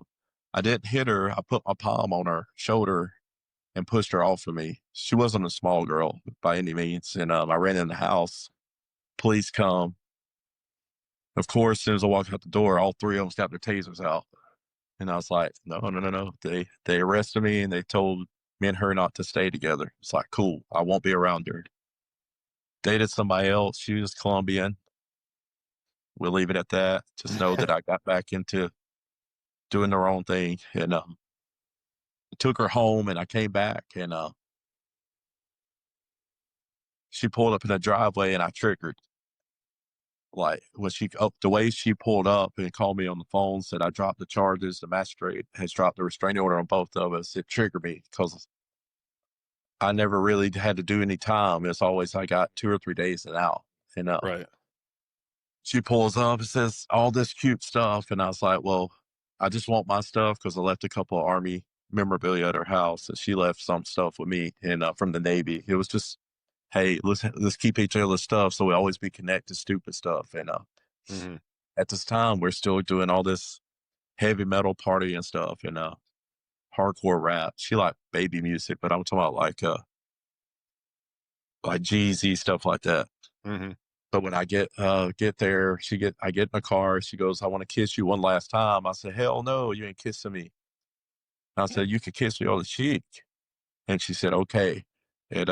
didn't hit her. I put my palm on her shoulder and pushed her off of me. She wasn't a small girl by any means. And I ran in the house. Police come. Of course, as soon as I walked out the door, all 3 of them got their tasers out. And I was like, no. They arrested me, and they told me and her not to stay together. It's like, cool. I won't be around her. Dated somebody else. She was Colombian. We'll leave it at that. Just know that I got back into doing the wrong thing. And took her home, and I came back, and she pulled up in the driveway, and I triggered. Like when the way she pulled up and called me on the phone, said I dropped the charges. The magistrate has dropped the restraining order on both of us. It triggered me because I never really had to do any time. It's always I got 2 or 3 days and out. And Right. she pulls up and says all this cute stuff, and I was like, well, I just want my stuff because I left a couple of Army memorabilia at her house, and she left some stuff with me and from the Navy. It was just, hey, let's keep each other's stuff so we always be connected. Stupid stuff. And at this time, we're still doing all this heavy metal party and stuff and hardcore rap. She liked baby music, but I'm talking about like Jeezy, stuff like that. Mm-hmm. But when I get there, I get in the car. She goes, "I want to kiss you one last time." I said, "Hell no, you ain't kissing me." And I said, "You can kiss me on the cheek." And she said, "Okay." And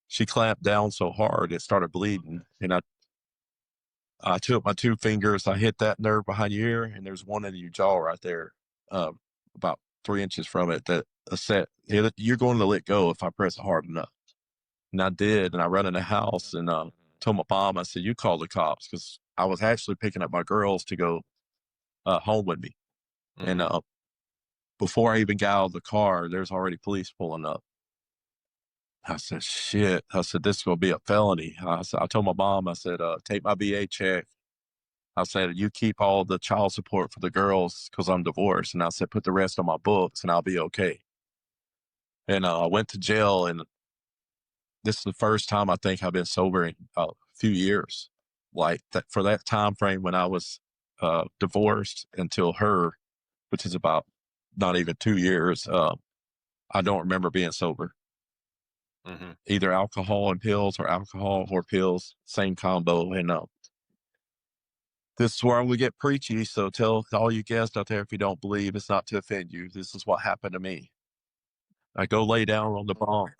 she clamped down so hard it started bleeding. And I took my two fingers, I hit that nerve behind your ear, and there's one in your jaw right there, about 3 inches from it. That said, "You're going to let go if I press it hard enough." And I did, and I ran in the house and told my mom, I said, "You call the cops," because I was actually picking up my girls to go home with me. Mm-hmm. And before I even got out of the car, there's already police pulling up. I said, "Shit." I said, "This is going to be a felony." I told my mom, I said, "Take my VA check." I said, "You keep all the child support for the girls because I'm divorced." And I said, "Put the rest on my books and I'll be okay." And I went to jail, and this is the first time I think I've been sober in a few years. Like that for that time frame when I was divorced until her, which is about not even 2 years. I don't remember being sober. Mm-hmm. Either alcohol and pills or alcohol or pills, same combo. And this is where I'm going to get preachy. So tell all you guests out there, if you don't believe, it's not to offend you. This is what happened to me. I go lay down on the bunk.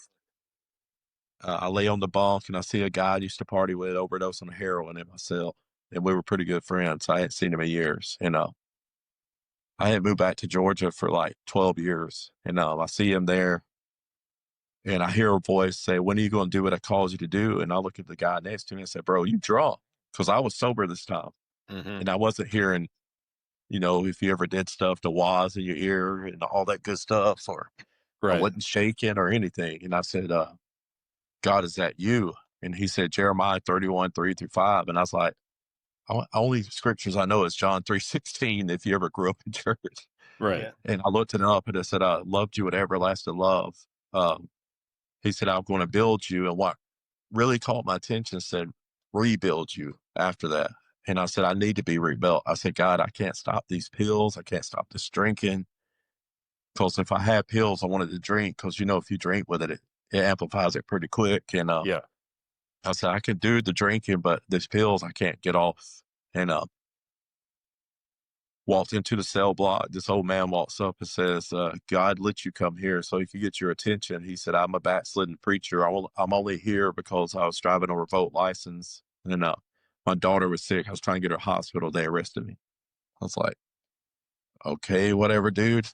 I lay on the bunk and I see a guy I used to party with overdose on heroin in my cell. And we were pretty good friends. I hadn't seen him in years. And I hadn't moved back to Georgia for like 12 years. And I see him there and I hear a voice say, "When are you going to do what I called you to do?" And I look at the guy next to me and say, "Bro, you drunk." Because I was sober this time. Mm-hmm. And I wasn't hearing, if you ever did stuff, the wahs in your ear and all that good stuff, or I Right. wasn't shaking or anything. And I said, "God, is that you?" And he said, Jeremiah 31, 3-5. And I was like, only scriptures I know is John 3:16, if you ever grew up in church. Right. Yeah. And I looked it up and it said, "I loved you with everlasting love." He said, "I'm going to build you." And what really caught my attention said, "Rebuild you" after that. And I said, "I need to be rebuilt." I said, "God, I can't stop these pills. I can't stop this drinking. Because if I had pills, I wanted to drink. Because, if you drink with it, it amplifies it pretty quick." And Yeah. I said, "I can do the drinking, but these pills I can't get off." And walked into the cell block. This old man walks up and says, "God let you come here so he could get your attention." He said, "I'm a backslidden preacher. I'm only here because I was driving a revoked license. And my daughter was sick. I was trying to get her to hospital. They arrested me." I was like, "Okay, whatever, dude."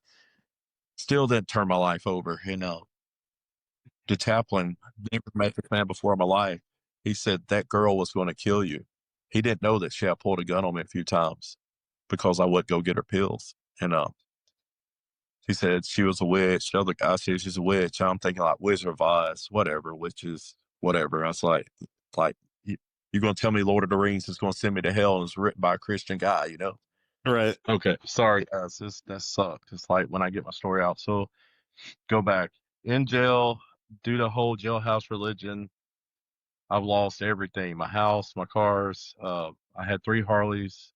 Still didn't turn my life over. The chaplain never met the man before in my life. He said that girl was going to kill you. He didn't know that she had pulled a gun on me a few times because I would go get her pills. And he said she was a witch. The other guy said she's a witch. I'm thinking like Wizard of Oz, whatever, witches, whatever. I was like you're going to tell me Lord of the Rings is going to send me to hell and it's written by a Christian guy. Right. Okay, sorry guys, that sucked. It's like when I get my story out. So go back in jail, do the whole jailhouse religion. I've lost everything: my house, my cars. I had 3 Harleys.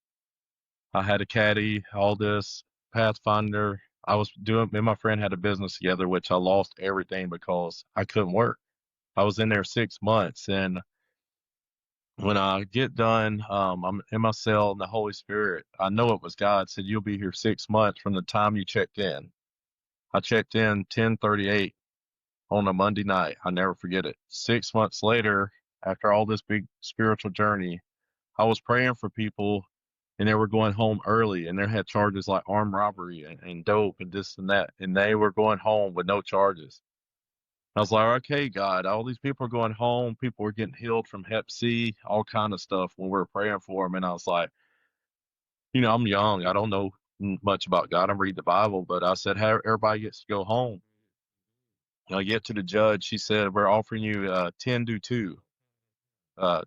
I had a caddy, all this Pathfinder. I was doing, me and my friend had a business together, which I lost everything because I couldn't work. I was in there 6 months. And when I get done, I'm in my cell and the Holy Spirit, I know it was God, said, "You'll be here 6 months from the time you checked in." I checked in 10:38 on a Monday night. I never forget it. 6 months later, after all this big spiritual journey, I was praying for people and they were going home early and they had charges like armed robbery and dope and this and that. And they were going home with no charges. I was like, "Okay, God, all these people are going home. People were getting healed from Hep C, all kind of stuff when we were praying for them." And I was like, I'm young. I don't know much about God. I'm reading the Bible, but I said, "How everybody gets to go home." And I get to the judge. She said, "We're offering you 10-2, uh,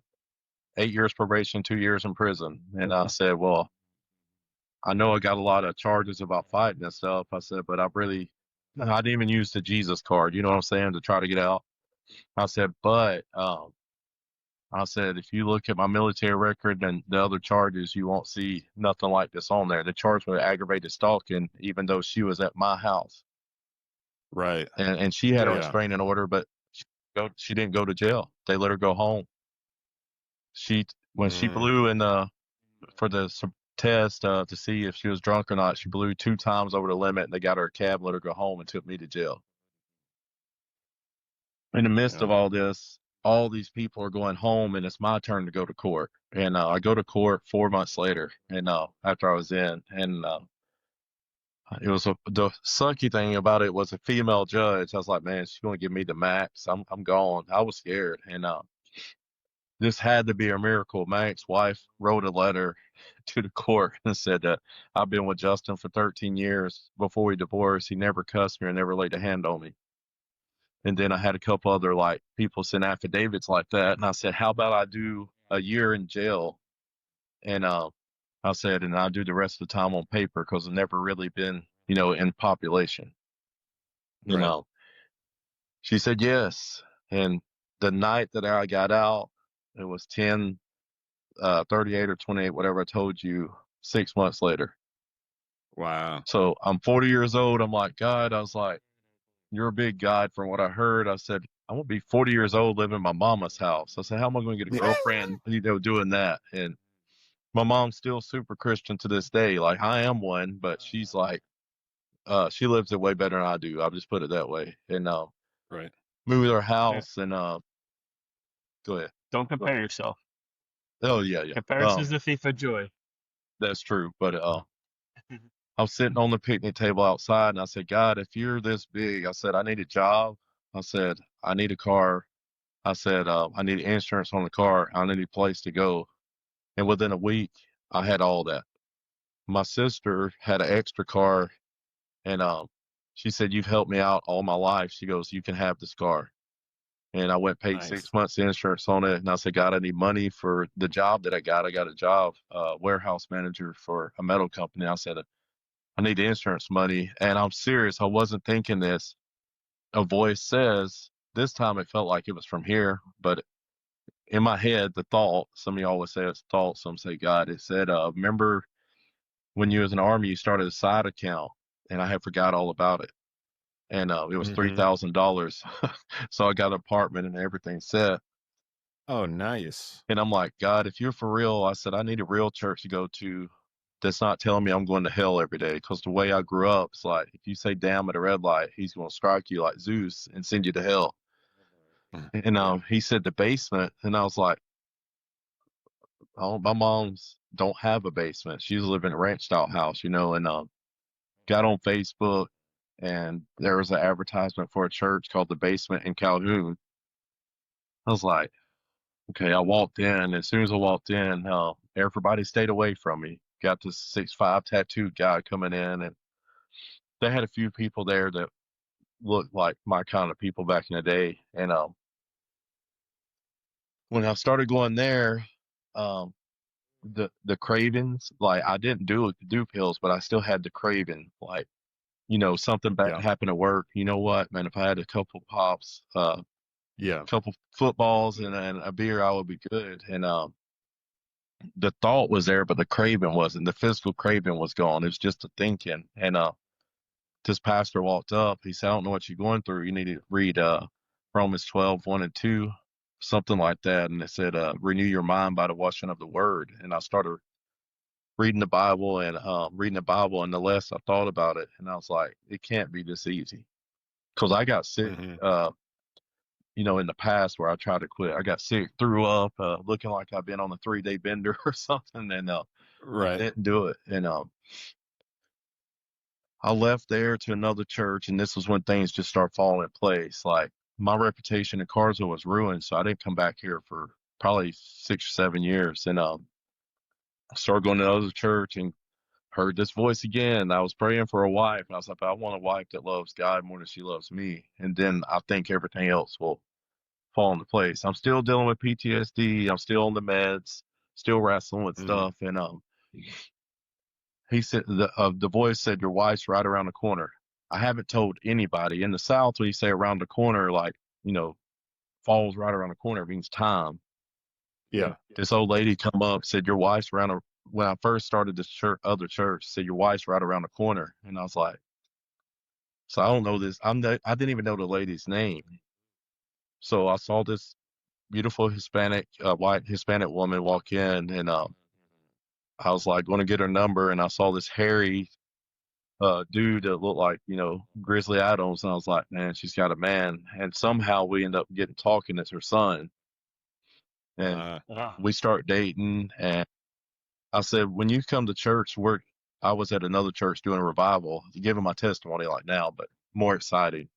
8 years probation, 2 years in prison." And I said, "Well, I know I got a lot of charges about fighting and stuff." I said, "But I didn't even use the Jesus card, you know what I'm saying, to try to get out." I said, "But I said, if you look at my military record and the other charges, you won't see nothing like this on there. The charge was aggravated stalking, even though she was at my house. Right. And she had a Yeah. restraining order, but she didn't go to jail. They let her go home. When she blew in for the test to see if she was drunk or not, she blew 2 times over the limit, and they got her a cab, let her go home, and took me to jail. In the midst of all this, all these people are going home, and it's my turn to go to court. And I go to court 4 months later, and after I was in, and it was the sucky thing about it was a female judge. I was like, man, she's going to give me the max. I'm gone. I was scared, and this had to be a miracle. My ex-wife wrote a letter to the court and said that I've been with Justin for 13 years. Before we divorced, he never cussed me or never laid a hand on me. And then I had a couple other like people send affidavits like that. And I said, how about I do a year in jail? And I said, and I'll do the rest of the time on paper because I've never really been, in population. You know, she said yes. And the night that I got out, it was 38 or 28, whatever I told you, 6 months later. Wow. So I'm 40 years old. I'm like, God, I was like, you're a big God from what I heard. I said, I'm going to be 40 years old living in my mama's house. I said, how am I going to get a girlfriend, doing that? And my mom's still super Christian to this day. Like I am one, but she's like, she lives it way better than I do. I'll just put it that way. And Right. moved our house and go ahead. Don't compare yourself. Oh yeah. Comparison is the thief of joy. That's true. But I was sitting on the picnic table outside and I said, God, if you're this big, I said, I need a job. I said, I need a car. I said, I need insurance on the car. I need a place to go. And within a week, I had all that. My sister had an extra car and she said, you've helped me out all my life. She goes, you can have this car. And I went paid 6 months insurance on it. And I said, God, I need money for the job that I got. I got a job, warehouse manager for a metal company. I said, I need the insurance money. And I'm serious. I wasn't thinking this. A voice says, this time it felt like it was from here. But in my head, the thought, some of you always say it's thought, some say God, it said, remember when you was in the Army, you started a side account. And I had forgot all about it. And it was $3,000. So I got an apartment and everything set. Oh, nice. And I'm like, God, if you're for real, I said, I need a real church to go to that's not telling me I'm going to hell every day. Because the way I grew up, it's like, if you say damn at a red light, he's going to strike you like Zeus and send you to hell. And he said the basement. And I was like, oh, my mom's don't have a basement. She's living in a ranch style house, and got on Facebook. And there was an advertisement for a church called The Basement in Calhoun. I was like, okay, I walked in. As soon as I walked in, everybody stayed away from me. Got this 6'5" tattooed guy coming in, and they had a few people there that looked like my kind of people back in the day. And when I started going there, the cravings, like I didn't do pills, but I still had the craving, like something bad happened at work. You know what, man? If I had a couple pops, a couple footballs and a beer, I would be good. And the thought was there, but the craving wasn't. The physical craving was gone. It was just the thinking. And this pastor walked up. He said, I don't know what you're going through. You need to read Romans 12:1-2, something like that. And it said, renew your mind by the washing of the word. And I started reading the Bible and and the less I thought about it. And I was like, it can't be this easy. Because I got sick, in the past where I tried to quit. I got sick, threw up, looking like I've been on a 3-day bender or something. And I didn't do it. And I left there to another church, and this was when things just start falling in place. Like my reputation in Carsville was ruined, so I didn't come back here for probably 6 or 7 years. And I started going to another church and heard this voice again. I was praying for a wife, and I was like, I want a wife that loves God more than she loves me. And then I think everything else will fall into place. I'm still dealing with PTSD. I'm still on the meds, still wrestling with stuff. And he said, the voice said, your wife's right around the corner. I haven't told anybody. In the South, when you say around the corner, like, falls right around the corner, it means time. Yeah. This old lady come up, said, your wife's around, when I first started this other church, said, your wife's right around the corner. And I was like, so I don't know this. I didn't even know the lady's name. So I saw this beautiful white Hispanic woman walk in, and I was like, going to get her number. And I saw this hairy dude that looked like, Grizzly Adams. And I was like, man, she's got a man. And somehow we end up getting talking. It's her son. And we start dating. And I said, when you come to church, I was at another church doing a revival, giving my testimony like now, but more exciting.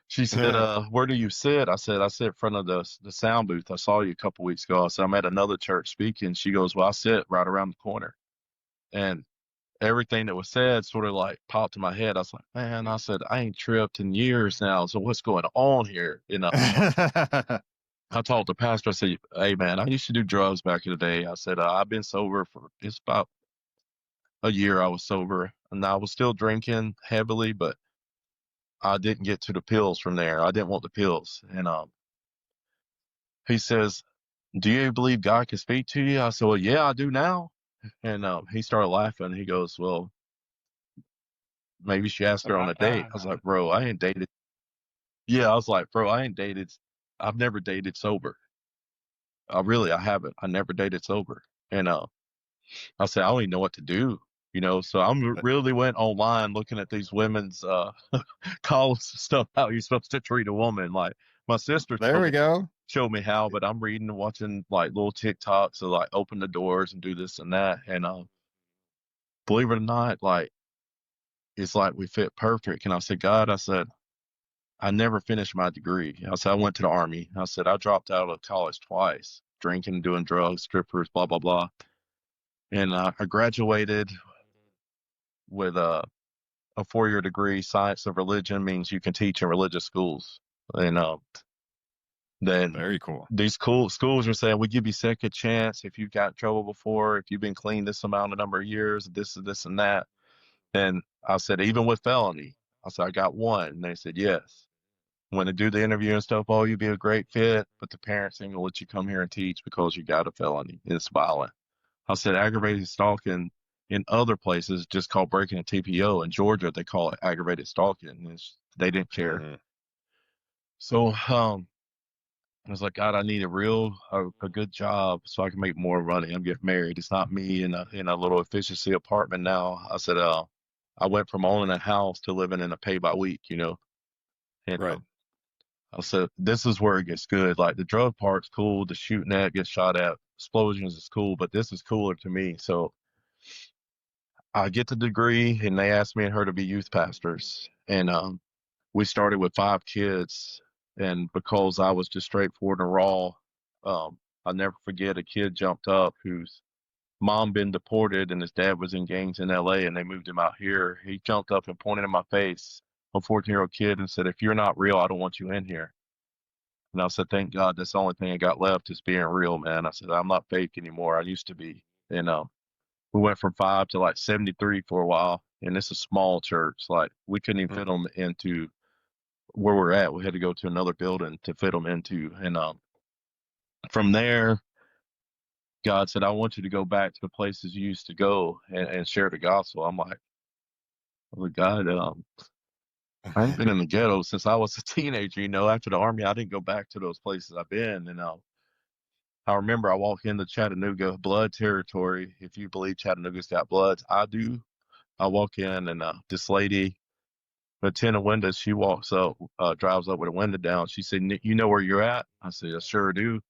She said, where do you sit? I said, I sit in front of the sound booth. I saw you a couple weeks ago. I said, I'm at another church speaking. She goes, well, I sit right around the corner. And everything that was said sort of like popped in my head. I was like, man, I said, I ain't tripped in years now. So what's going on here? I told the pastor, I said, hey, man, I used to do drugs back in the day. I said, I've been sober for it's about a year I was sober. And I was still drinking heavily, but I didn't get to the pills from there. I didn't want the pills. And he says, do you believe God can speak to you? I said, well, yeah, I do now. And he started laughing. He goes, well, maybe she asked her on a date. I was like, bro, I ain't dated. Yeah, I was like, bro, I ain't dated. I've never dated sober. I haven't. I never dated sober. And I said, I don't even know what to do. So I really went online looking at these women's calls and stuff, how you're supposed to treat a woman. Like my sister showed me how, but I'm reading and watching like little TikToks of like open the doors and do this and that. And believe it or not, like it's like we fit perfect. And I said, God, I said, I never finished my degree. I said, I went to the Army. I said, I dropped out of college twice, drinking, doing drugs, strippers, blah, blah, blah. And I graduated with a 4-year degree. Science of religion means you can teach in religious schools. And then very cool. These schools are saying, we give you second chance if you've got in trouble before, if you've been clean this number of years, this and that. And I said, even with felony, I said, I got one. And they said, yes. When they do the interview and stuff, oh, you'd be a great fit, but the parents ain't gonna let you come here and teach because you got a felony. It's violent. I said, aggravated stalking in other places just called breaking a TPO. In Georgia, they call it aggravated stalking. They didn't care. Mm-hmm. So I was like, God, I need a good job so I can make more money. I'm getting married. It's not me in a little efficiency apartment now. I said, I went from owning a house to living in a pay by week, And right. I said, this is where it gets good. Like the drug part's cool. The shooting at, get shot at, explosions is cool, but this is cooler to me. So I get the degree and they asked me and her to be youth pastors. And we started with 5 kids. And because I was just straightforward and raw, I'll never forget a kid jumped up whose mom been deported and his dad was in gangs in LA and they moved him out here. He jumped up and pointed in my face, a 14-year-old kid, and said, if you're not real, I don't want you in here. And I said, thank God, that's the only thing I got left is being real, man. I said, I'm not fake anymore. I used to be. And we went from 5 to like 73 for a while. And it's a small church. Like we couldn't even fit them into where we're at. We had to go to another building to fit them into. And from there, God said, I want you to go back to the places you used to go and share the gospel. I'm like, oh, God, I ain't been in the ghetto since I was a teenager. After the Army, I didn't go back to those places I've been. And I remember I walked into Chattanooga, blood territory. If you believe Chattanooga's got bloods, I do. I walk in and this lady, the tenant window, she walks up, drives up with a window down. She said, you know where you're at? I said, I sure do.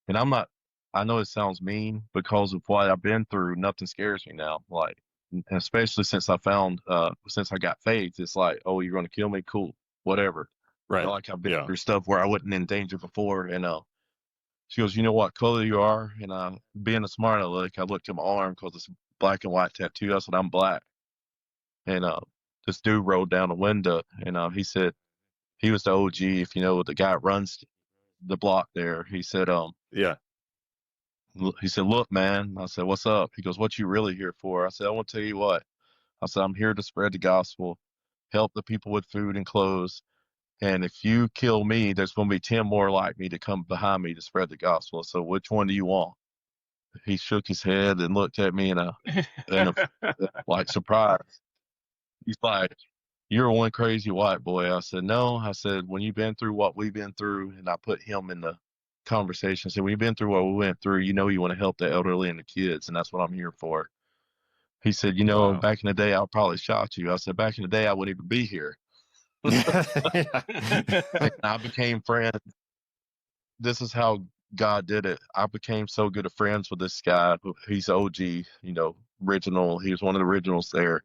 And I know it sounds mean because of what I've been through. Nothing scares me now. Like, especially since I got faith, it's like, oh, you're going to kill me? Cool. Whatever. Right. Like I've been through stuff where I wasn't in danger before. And she goes, you know what color you are? And being a smart aleck, I looked at my arm because it's black and white tattoo. I said, I'm black. And this dude rolled down the window and he said, he was the OG, if you know, the guy runs the block there. He said, he said, look, man. I said, what's up? He goes, what you really here for? I said, I want to tell you what. I said, I'm here to spread the gospel, help the people with food and clothes. And if you kill me, there's going to be 10 more like me to come behind me to spread the gospel. So which one do you want? He shook his head and looked at me in a like surprise. He's like, "You're one crazy white boy." I said, "No." I said, "When you've been through what we've been through," and I put him in the conversation. I said, "When you've been through what we went through, you know you want to help the elderly and the kids, and that's what I'm here for." He said, Wow. "Back in the day, I probably shot you." I said, "Back in the day, I wouldn't even be here." And I became friends. This is how God did it. I became so good of friends with this guy. He's OG, original. He was one of the originals there.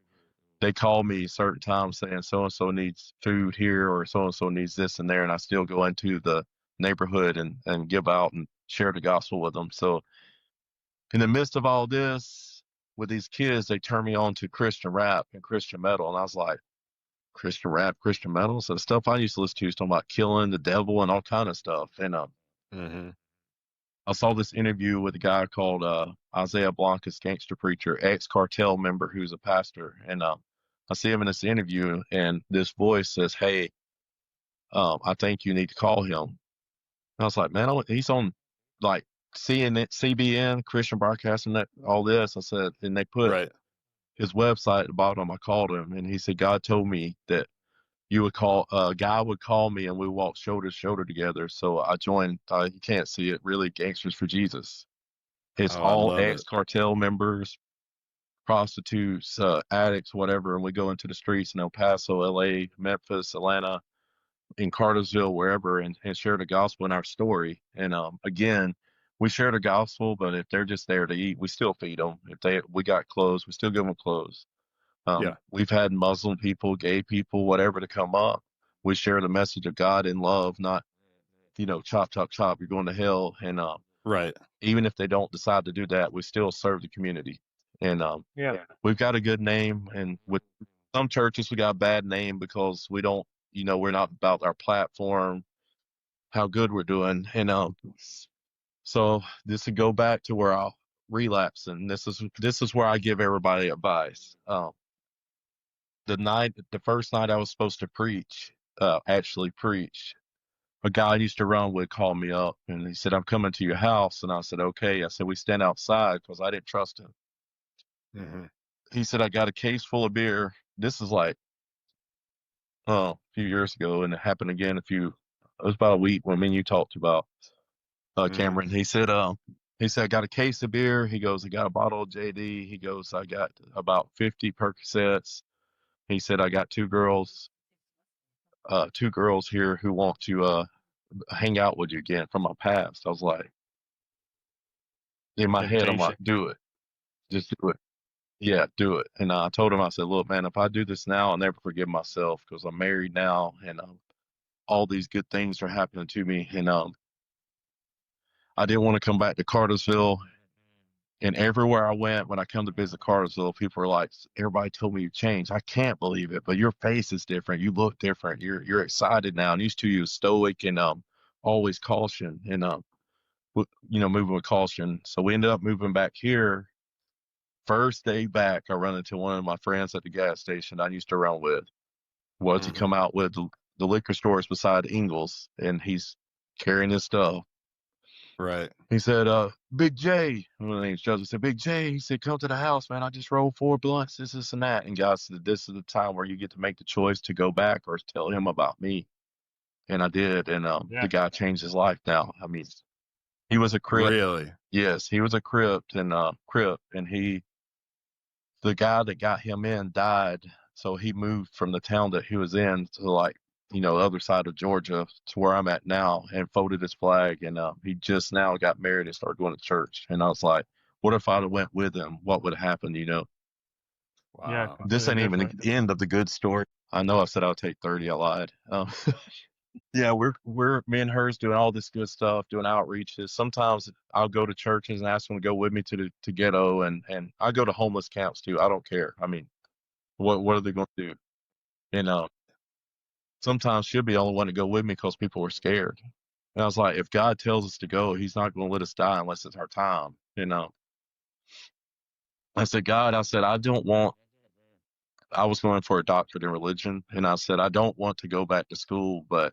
They call me certain times saying so and so needs food here or so and so needs this and there, and I still go into the neighborhood and give out and share the gospel with them. So in the midst of all this, with these kids, they turn me on to Christian rap and Christian metal, and I was like, Christian rap, Christian metal. So the stuff I used to listen to is talking about killing the devil and all kind of stuff. And Mm-hmm. I saw this interview with a guy called Isaiah Blanca's gangster preacher, ex-cartel member who's a pastor. And I see him in this interview, and this voice says, "Hey, I think you need to call him." And I was like, "Man, he's on like CNN, CBN, Christian Broadcasting, that all this." I said, and they put Right. his website at the bottom. I called him, and he said, "God told me that you would call a guy would call me, and we walked shoulder to shoulder together." So I joined. You can't see it, really, Gangsters for Jesus. It's Oh, I all love it. ex-cartel members, prostitutes, addicts, whatever, and we go into the streets in El Paso, LA, Memphis, Atlanta, in Cartersville, wherever, and share the gospel in our story. And again, we share the gospel, but if they're just there to eat, we still feed them. If we got clothes, we still give them clothes. Yeah. We've had Muslim people, gay people, whatever to come up. We share the message of God in love, not chop, chop, chop, you're going to hell. And Right. even if they don't decide to do that, we still serve the community. And Yeah. we've got a good name. And with some churches, we got a bad name because we don't, we're not about our platform, how good we're doing. And so this would go back to where I'll relapse. And this is where I give everybody advice. The first night I was supposed to actually preach, a guy I used to run with called me up and he said, "I'm coming to your house." And I said, "Okay." I said, "We stand outside," because I didn't trust him. Mm-hmm. He said, "I got a case full of beer." This is like, a few years ago, and it happened again it was about a week when me and you talked about Cameron. He said, "I got a case of beer." He goes, "I got a bottle of JD." He goes, "I got about 50 Percocets." He said, "I got two girls here who want to hang out with you again from my past." I was like, in my head, I'm Temptation. like, "Do it, just do it." Yeah, do it. And I told him, I said, "Look, man, if I do this now, I'll never forgive myself because I'm married now, and all these good things are happening to me." And I didn't want to come back to Cartersville. And everywhere I went, when I come to visit Cartersville, people are like, "Everybody told me you changed. I can't believe it, but your face is different. You look different. You're excited now. And used to you was stoic and always caution and moving with caution." So we ended up moving back here. First day back, I run into one of my friends at the gas station I used to run with. He come out with the liquor stores beside Ingles, and he's carrying his stuff. Right. He said, "Big J," my name's Joseph, said, "Big J," he said, "come to the house, man. I just rolled 4 blunts, this, and that." And God said, "This is the time where you get to make the choice to go back or tell him about me." And I did. And Yeah. the guy changed his life now. I mean, he was a Crip. Really? Yes, he was a Crip, and the guy that got him in died. So he moved from the town that he was in to other side of Georgia to where I'm at now, and folded his flag. And he just now got married and started going to church. And I was like, what if I'd have went with him? What would have happened? Yeah. Wow. This ain't even the end of the good story. I know I said I'll take 30. I lied. Yeah, we're me and her's doing all this good stuff, doing outreaches. Sometimes I'll go to churches and ask them to go with me to ghetto, and I go to homeless camps too. I don't care. I mean, what are they going to do? And sometimes she'll be the only one to go with me because people were scared. And I was like, if God tells us to go, He's not going to let us die unless it's our time. I said, "God," I said, "I don't want I was going for a doctorate in religion, and I said I don't want to go back to school, but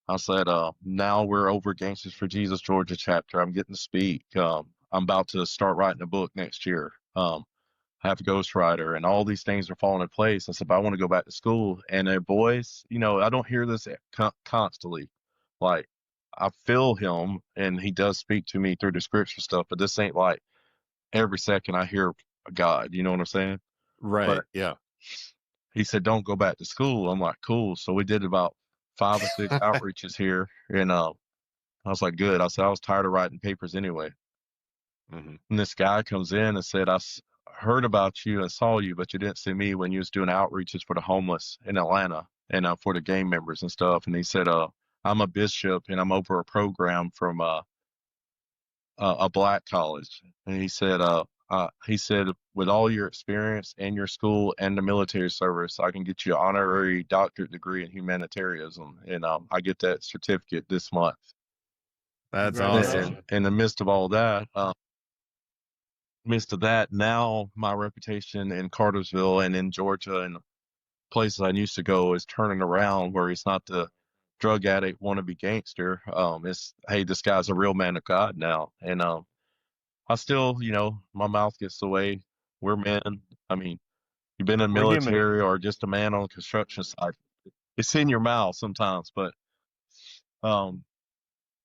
I said, now we're over Gangsters for Jesus Georgia chapter. I'm getting to speak. I'm about to start writing a book next year. I have a ghostwriter, and all these things are falling in place. I said, but I want to go back to school. And their voice, I don't hear this constantly. Like, I feel him, and he does speak to me through the scripture stuff, but this ain't like every second I hear God. You know what I'm saying? Right. But Yeah. he said, don't go back to school. I'm like, cool. So we did about 5 or 6 outreaches here, and I was like, good. I said, I was tired of writing papers anyway. Mhm. And this guy comes in and said, heard about you and saw you, but you didn't see me when you was doing outreaches for the homeless in Atlanta and for the gang members and stuff. And he said, I'm a bishop and I'm over a program from a black college. And he said, with all your experience and your school and the military service, I can get you an honorary doctorate degree in humanitarianism. And I get that certificate this month. That's Congratulations. awesome. In the midst of all that, now my reputation in Cartersville and in Georgia and places I used to go is turning around, where he's not the drug addict wannabe gangster. It's, hey, this guy's a real man of God now. And I still, my mouth gets the way. We're men. I mean, you've been in the We're human. military or just a man on a construction site. It's in your mouth sometimes, but um,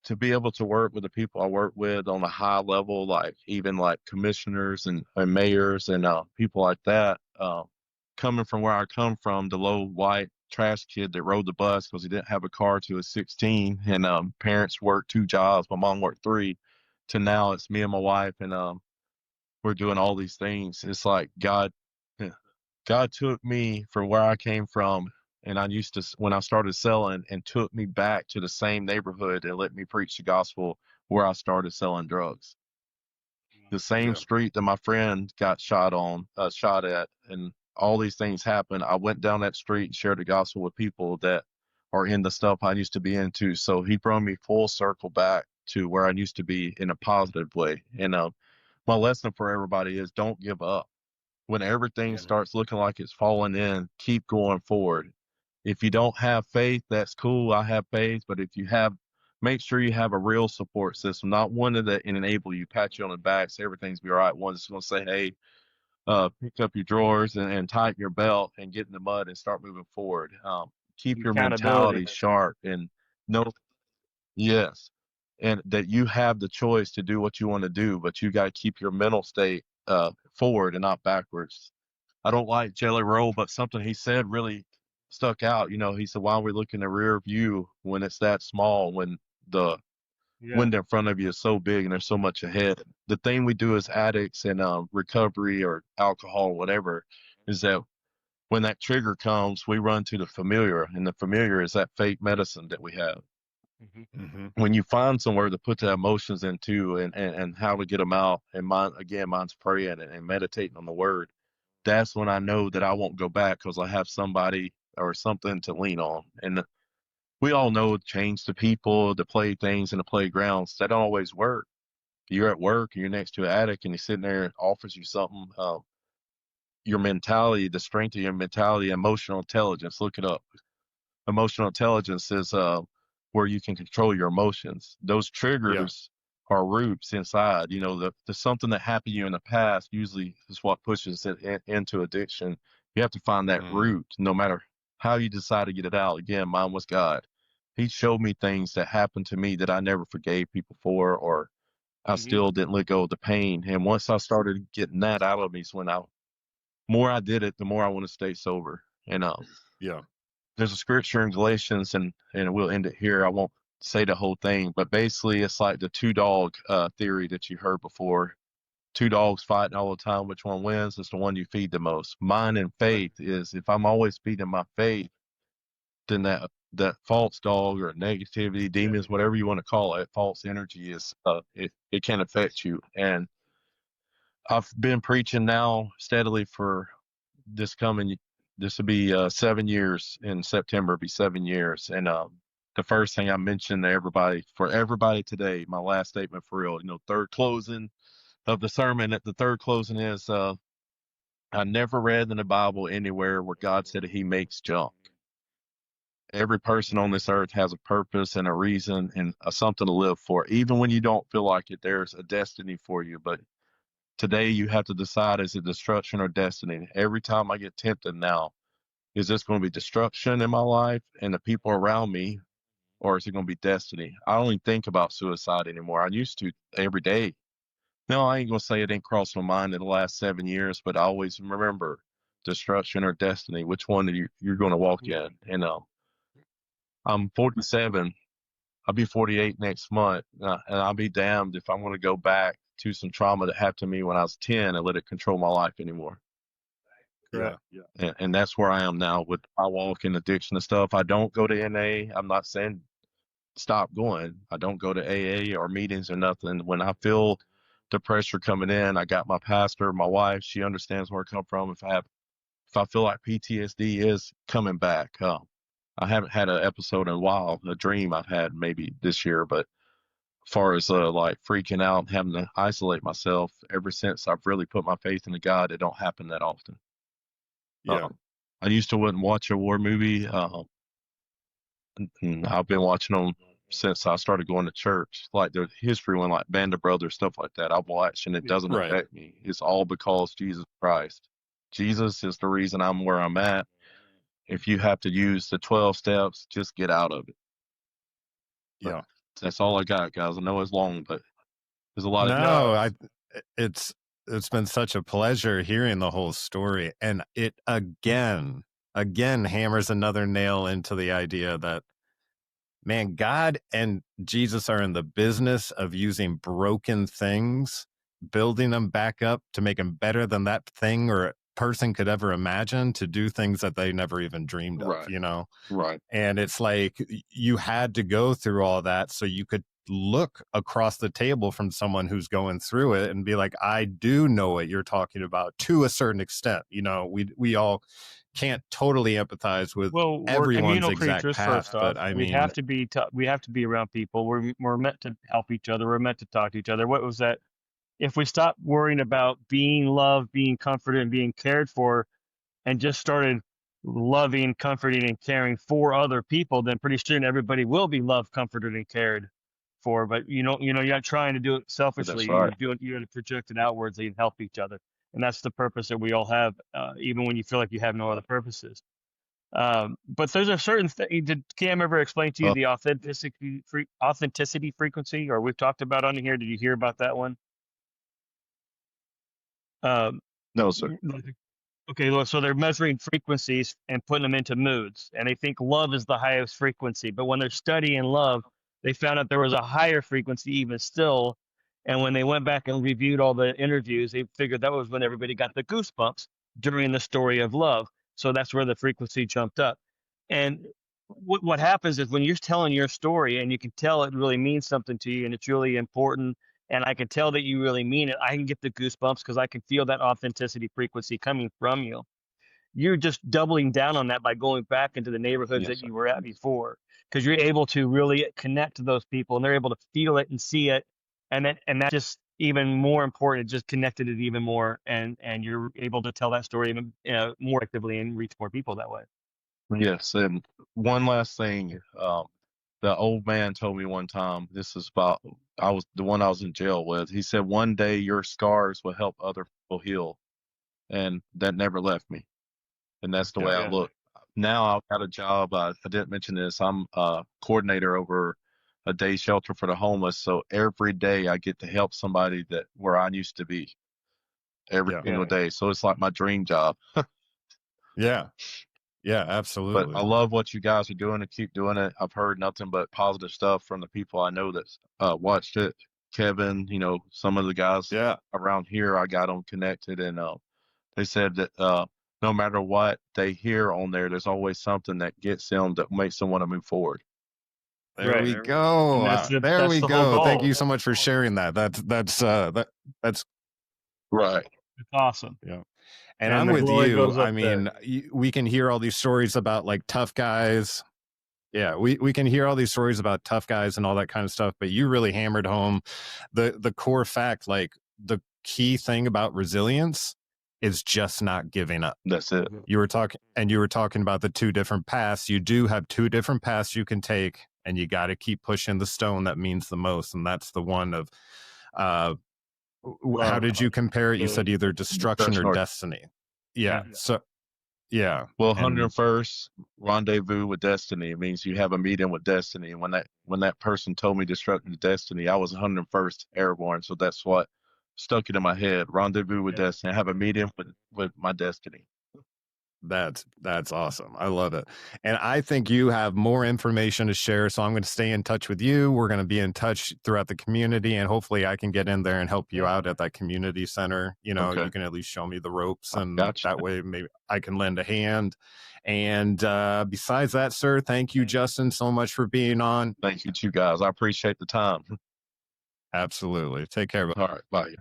to be able to work with the people I work with on a high level, like even like commissioners and mayors and people like that, coming from where I come from, the low white trash kid that rode the bus because he didn't have a car till he was 16, and parents worked 2 jobs, my mom worked 3, to now it's me and my wife, and we're doing all these things. It's like God took me from where I came from, and I used to, when I started selling, and took me back to the same neighborhood and let me preach the gospel where I started selling drugs. The same Yeah. street that my friend got shot at, and all these things happened. I went down that street and shared the gospel with people that are in the stuff I used to be into. So he brought me full circle back to where I used to be in a positive way. And my lesson for everybody is don't give up. When everything starts looking like it's falling in, keep going forward. If you don't have faith, that's cool. I have faith, but if you have, make sure you have a real support system, not one that enable you, pat you on the back, say everything's be all right. One that's going to say, hey, pick up your drawers and tighten your belt and get in the mud and start moving forward. Keep your Accountability. mentality sharp and know, yes, and that you have the choice to do what you want to do, but you got to keep your mental state forward and not backwards. I don't like Jelly Roll, but something he said really stuck out. He said, why don't we look in the rear view when it's that small, when the Yeah. window in front of you is so big and there's so much ahead? The thing we do as addicts and recovery or alcohol, whatever, is that when that trigger comes, we run to the familiar, and the familiar is that fake medicine that we have. Mhm. When you find somewhere to put the emotions into and how to get them out, and mine's praying and meditating on the word, that's when I know that I won't go back because I have somebody or something to lean on. And we all know change the people, the play things in the playgrounds, that don't always work. You're at work and you're next to an addict and he's sitting there and offers you something. Your mentality, the strength of your mentality, emotional intelligence, look it up. Emotional intelligence is where you can control your emotions. Those Yeah. triggers are roots inside. The something that happened to you in the past usually is what pushes it into addiction. You have to find that Mhm. root, no matter how you decide to get it out. Again, mine was God. He showed me things that happened to me that I never forgave people for, or I Hmm. still didn't let go of the pain. And once I started getting that out of me, is when more I did it, the more I want to stay sober. And Yeah. there's a scripture in Galatians, and we'll end it here. I won't say the whole thing, but basically it's like the two dog theory that you heard before. Two dogs fighting all the time. Which one wins? It's the one you feed the most. Mine in Right. faith is, if I'm always feeding my faith, then that false dog or negativity, demons, whatever you want to call it, false energy is it can affect you. And I've been preaching now steadily for this coming, this will be 7 years in September, be 7 years. And the first thing I mentioned to everybody, for everybody today, my last statement for real, third closing of the sermon, at the third closing is I never read in the Bible anywhere where God said he makes junk. Every person on this earth has a purpose and a reason and something to live for. Even when you don't feel like it, there's a destiny for you. But today you have to decide, is it destruction or destiny? Every time I get tempted now, is this going to be destruction in my life and the people around me, or is it going to be destiny? I don't even think about suicide anymore. I used to every day. No, I ain't going to say it didn't cross my mind in the last 7 years, but I always remember destruction or destiny. Which one you're going to walk in? And I'm 47. I'll be 48 next month, and I'll be damned if I'm going to go back to some trauma that happened to me when I was 10 and let it control my life anymore. Correct. Yeah. And that's where I am now with my walk and addiction and stuff. I don't go to NA. I'm not saying stop going. I don't go to AA or meetings or nothing. When I feel the pressure coming in, I got my pastor, my wife. She understands where I come from. If I feel like PTSD is coming back, I haven't had an episode in a while, a dream I've had maybe this year, but as far as like freaking out and having to isolate myself, ever since I've really put my faith in God, it don't happen that often. Yeah. I used to wouldn't watch a war movie. And I've been watching them since I started going to church, like the history one, like Band of Brothers, stuff like that. I've watched and it doesn't Right. affect me. It's all because Jesus Christ. Jesus is the reason I'm where I'm at. If you have to use the 12 steps, just get out of it. But Yeah. that's all I got, guys. I know it's long, but there's a lot of No, it's been such a pleasure hearing the whole story, and it again hammers another nail into the idea that, man, God and Jesus are in the business of using broken things, building them back up to make them better than that thing or person could ever imagine, to do things that they never even dreamed of, Right. you know? Right. And it's like you had to go through all that so you could look across the table from someone who's going through it and be like, I do know what you're talking about to a certain extent. You know, we all can't totally empathize with Well, we're everyone's communal exact creatures. path, First but off, I we mean, have to be we have to be around people. We're meant to help each other. We're meant to talk to each other. What was that? If we stop worrying about being loved, being comforted, and being cared for, and just started loving, comforting, and caring for other people, then pretty soon everybody will be loved, comforted, and cared for. But you're not trying to do it selfishly. That's right. You're to project it outwards and help each other, and that's the purpose that we all have, even when you feel like you have no other purposes. But there's a certain thing. Did Cam ever explain to you the authenticity frequency, or we've talked about on here? Did you hear about that one? No, sir. Okay, well, so they're measuring frequencies and putting them into moods, and they think love is the highest frequency. But when they're studying love, they found out there was a higher frequency even still. And when they went back and reviewed all the interviews, they figured that was when everybody got the goosebumps during the story of love. So that's where the frequency jumped up. And what happens is when you're telling your story and you can tell it really means something to you and it's really important, and I can tell that you really mean it, I can get the goosebumps because I can feel that authenticity frequency coming from you. You're just doubling down on that by going back into the neighborhoods Yes, that sir. you were at before, because you're able to really connect to those people and they're able to feel it and see it. And that's just even more important. It just connected it even more. And you're able to tell that story even more actively and reach more people that way. Yes, and one last thing. The old man told me one time, this is about, I was in jail with. He said, one day your scars will help other people heal. And that never left me. And that's the way I look. Now I've got a job. I didn't mention this. I'm a coordinator over a day shelter for the homeless. So every day I get to help somebody where I used to be every single day. So it's like my dream job. yeah, But absolutely. I love what you guys are doing and keep doing it. I've heard nothing but positive stuff from the people I know that's watched it. Kevin, some of the guys around here, I got them connected, and they said that no matter what they hear on there's always something that gets them, that makes them want to move forward. There we go. That's There we the go. whole Thank goal. you so much for sharing that. That's Right. It's awesome. Yeah. And I'm with glory you. goes up I mean, we can hear all these stories about like tough guys. Yeah, we can hear all these stories about tough guys and all that kind of stuff, but you really hammered home the core fact, like the key thing about resilience is just not giving up. That's it. You were talking about the two different paths. You do have two different paths you can take, and you got to keep pushing the stone that means the most. And that's the one of, how did you compare it? You said either destruction or destiny. Yeah. So, yeah. Well, 101st rendezvous with destiny. It means you have a meeting with destiny. And when that person told me destruction to destiny, I was 101st airborne. So that's what stuck it in my head. Rendezvous with destiny. I have a meeting with my destiny. That's awesome. I love it. And I think you have more information to share. So I'm going to stay in touch with you. We're going to be in touch throughout the community, and hopefully I can get in there and help you out at that community center. You know, you can at least show me the ropes, and that way maybe I can lend a hand. And besides that, sir, thank you, Justin, so much for being on. Thank you to you guys. I appreciate the time. Absolutely. Take care. All right. Bye.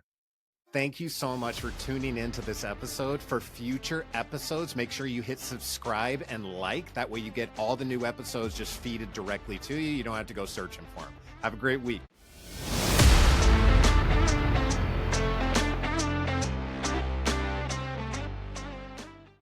Thank you so much for tuning into this episode. For future episodes, make sure you hit subscribe and like. That way you get all the new episodes just feeded directly to you. You don't have to go searching for them. Have a great week.